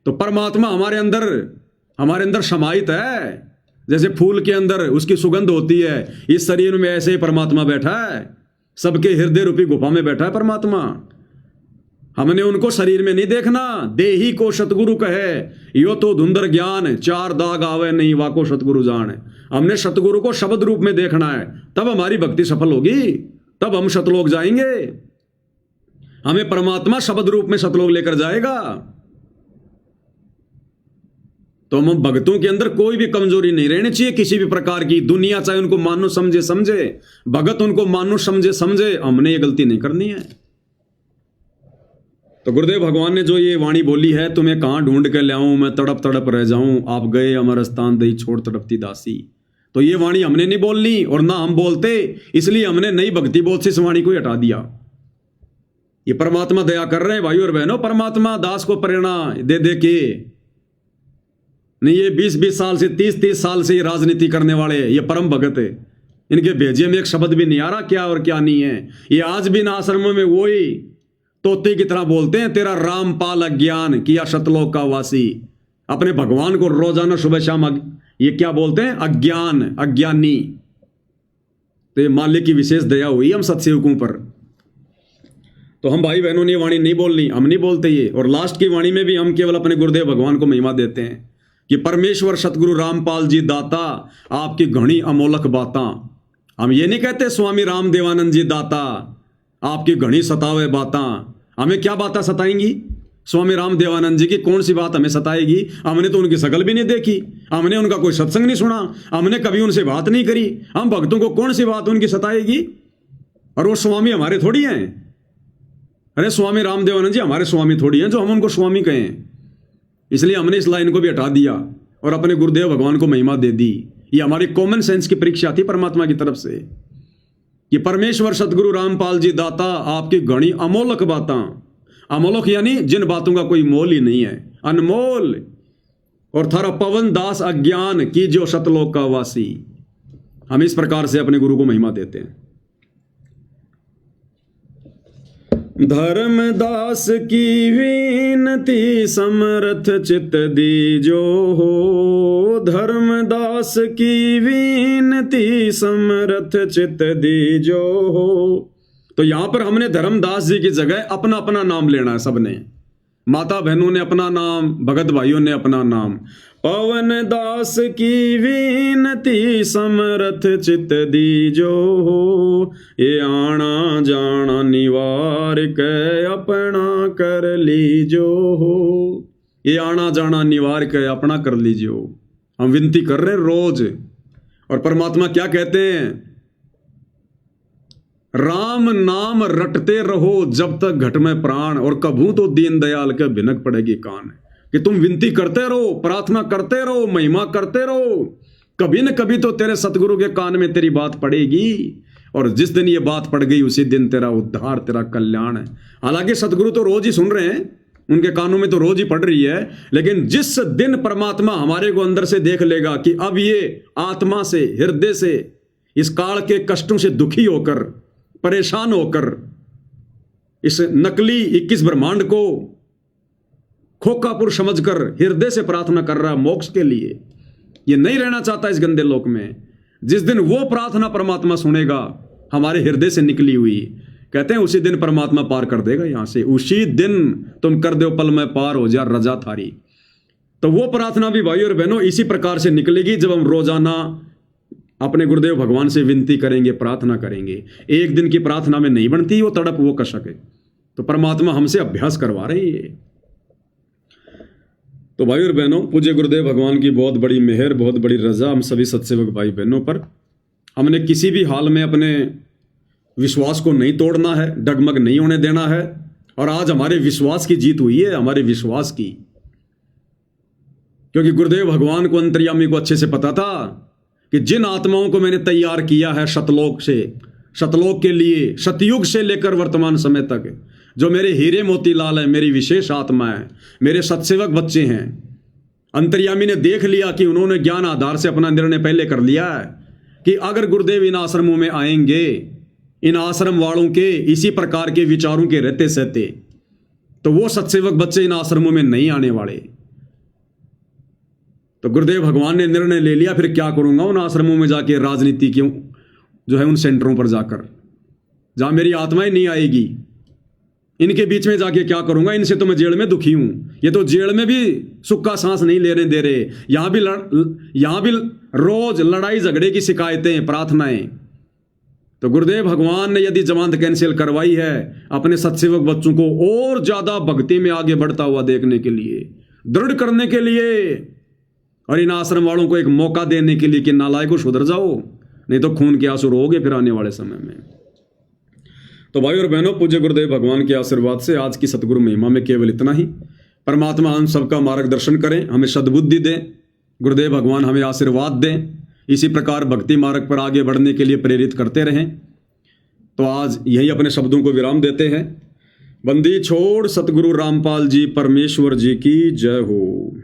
तो परमात्मा हमारे अंदर समाहित है। जैसे फूल के अंदर उसकी सुगंध होती है, इस शरीर में ऐसे ही परमात्मा बैठा है। सबके हृदय रूपी गुफा में बैठा है परमात्मा। हमने उनको शरीर में नहीं देखना। देही को सतगुरु कहे, यो तो धुंधर ज्ञान, चार दाग आवे नहीं वाको सतगुरु जान। हमने सतगुरु को शब्द रूप में देखना है, तब हमारी भक्ति सफल होगी, तब हम सतलोक जाएंगे। हमें परमात्मा शब्द रूप में सतलोक लेकर जाएगा। तो हम भक्तों के अंदर कोई भी कमजोरी नहीं रहनी चाहिए किसी भी प्रकार की। दुनिया चाहे उनको मानो समझे, भगत उनको मानो समझे, हमने ये गलती नहीं करनी है। तो गुरुदेव भगवान ने जो ये वाणी बोली है, तुम्हें कहां ढूंढ के लाऊं, मैं तड़प तड़प रह जाऊं, आप गए अमर स्थान दई छोड़ तड़पती दासी। तो ये वाणी हमने नहीं बोलनी, और ना हम बोलते, इसलिए हमने नई भक्ति बोध से इस वाणी को हटा दिया। ये परमात्मा दया कर रहे हैं भाई और बहनों। परमात्मा दास को प्रेरणा दे दे के नहीं, ये 20-20 साल से 30-30 साल से ये राजनीति करने वाले, ये परम भगत है, इनके भेजे में एक शब्द भी नहीं आ रहा क्या और क्या नहीं है। ये आज भी ना आश्रमों में वही तोते की तरह बोलते हैं, तेरा रामपाल अज्ञान किया सतलोक का वासी। अपने भगवान को रोजाना सुबह शाम ये क्या बोलते हैं? अज्ञान, अज्ञानी। तो ये मालिक की विशेष दया हुई हम सत्सेवकों पर। तो हम भाई बहनों ने ये वाणी नहीं बोलनी, हम नहीं बोलते ये। और लास्ट की वाणी में भी हम केवल अपने गुरुदेव भगवान को महिमा देते हैं कि परमेश्वर सतगुरु रामपाल जी दाता, आपकी घनी अमोलक बातां। हम ये नहीं कहते स्वामी राम देवानंद जी दाता, आपकी घनी सतावे बातां। हमें क्या बातें सताएंगी? स्वामी राम देवानंद जी की कौन सी बात हमें सताएगी? हमने तो उनकी शकल भी नहीं देखी, हमने उनका कोई सत्संग नहीं सुना, हमने कभी उनसे बात नहीं करी। हम भक्तों को कौन सी बात उनकी सताएगी? और वो स्वामी हमारे थोड़ी हैं। अरे स्वामी राम देवानंद जी हमारे स्वामी थोड़ी हैं जो हम उनको स्वामी कहें। इसलिए हमने इस लाइन को भी हटा दिया और अपने गुरुदेव भगवान को महिमा दे दी। ये हमारी कॉमन सेंस की परीक्षा थी परमात्मा की तरफ से। कि परमेश्वर सतगुरु रामपाल जी दाता आपकी घणी अमोलक बातां, अमोलक यानी जिन बातों का कोई मोल ही नहीं है, अनमोल, और थारा पवन दास अज्ञान की जो सतलोक का वासी। हम इस प्रकार से अपने गुरु को महिमा देते हैं। धर्मदास की विनती समर्थ चित दीजो हो, धर्मदास की विनती समर्थ चित दीजो हो। तो यहां पर हमने धर्मदास जी की जगह अपना अपना नाम लेना है सबने। माता बहनों ने अपना नाम, भगत भाइयों ने अपना नाम। पवन दास की विनती समरथ चित दीजो हो, ये आना जाना निवार के अपना कर लीजो हो। ये आना जाना निवार के अपना कर लीजियो। हम विनती कर रहे हैं रोज, और परमात्मा क्या कहते हैं? राम नाम रटते रहो जब तक घट में प्राण, और कभू तो दीन दयाल के भिनक पड़ेगी कान। कि तुम विनती करते रहो, प्रार्थना करते रहो, महिमा करते रहो, कभी न कभी तो तेरे सतगुरु के कान में तेरी बात पड़ेगी। और जिस दिन ये बात पड़ गई उसी दिन तेरा उद्धार, तेरा कल्याण है। हालांकि सतगुरु तो रोज ही सुन रहे हैं, उनके कानों में तो रोज ही पड़ रही है, लेकिन जिस दिन परमात्मा हमारे को अंदर से देख लेगा कि अब ये आत्मा से, हृदय से, इस काल के कष्टों से दुखी होकर, परेशान होकर, इस नकली 21 ब्रह्मांड को खोकापुर समझकर हृदय से प्रार्थना कर रहा मोक्ष के लिए, ये नहीं रहना चाहता इस गंदे लोक में। जिस दिन वो प्रार्थना परमात्मा सुनेगा हमारे हृदय से निकली हुई, कहते हैं उसी दिन परमात्मा पार कर देगा यहां से। उसी दिन तुम कर दो पल में पार हो जा रजा थारी। तो वो प्रार्थना भी भाइयों और बहनों इसी प्रकार से निकलेगी जब हम रोजाना अपने गुरुदेव भगवान से विनती करेंगे, प्रार्थना करेंगे। एक दिन की प्रार्थना में नहीं बनती वो तड़प, वो कशक है। तो परमात्मा हमसे अभ्यास करवा रहे हैं। तो भाई और बहनों, पूज्य गुरुदेव भगवान की बहुत बड़ी मेहर, बहुत बड़ी रजा हम सभी सत्सेवक भाई बहनों पर। हमने किसी भी हाल में अपने विश्वास को नहीं तोड़ना है, डगमग नहीं होने देना है। और आज हमारे विश्वास की जीत हुई है, हमारे विश्वास की, क्योंकि गुरुदेव भगवान को, अंतर्यामी को अच्छे से पता था कि जिन आत्माओं को मैंने तैयार किया है सतलोक से, सतलोक के लिए, सतयुग से लेकर वर्तमान समय तक, जो मेरे हीरे मोतीलाल है, मेरी विशेष आत्मा है, मेरे सत्सेवक बच्चे हैं, अंतर्यामी ने देख लिया कि उन्होंने ज्ञान आधार से अपना निर्णय पहले कर लिया है कि अगर गुरुदेव इन आश्रमों में आएंगे, इन आश्रम वालों के इसी प्रकार के विचारों के रहते सहते, तो वो सत्सेवक बच्चे इन आश्रमों में नहीं आने वाले। तो गुरुदेव भगवान ने निर्णय ले लिया, फिर क्या करूंगा उन आश्रमों में जाके, राजनीति क्यों जो है उन सेंटरों पर जाकर, जहां मेरी आत्मा ही नहीं आएगी, इनके बीच में जाके क्या करूंगा? इनसे तो मैं जेल में दुखी हूं, ये तो जेल में भी सुख का सांस नहीं लेने दे रहे, यहां भी रोज लड़ाई झगड़े की शिकायतें, प्रार्थनाएं। तो गुरुदेव भगवान ने यदि जमानत कैंसिल करवाई है अपने सत्सेवक बच्चों को और ज्यादा भक्ति में आगे बढ़ता हुआ देखने के लिए, दृढ़ करने के लिए, और इन आश्रम वालों को एक मौका देने के लिए कि नालायकों सुधर जाओ, नहीं तो खून के आंसू रोगे फिर आने वाले समय में। तो भाई और बहनों, पूज्य गुरुदेव भगवान के आशीर्वाद से आज की सतगुरु महिमा में केवल इतना ही। परमात्मा हम सबका मार्गदर्शन करें, हमें सद्बुद्धि दें, गुरुदेव भगवान हमें आशीर्वाद दें, इसी प्रकार भक्ति मार्ग पर आगे बढ़ने के लिए प्रेरित करते रहें। तो आज यही अपने शब्दों को विराम देते हैं। बंदी छोड़ सतगुरु रामपाल जी परमेश्वर जी की जय हो।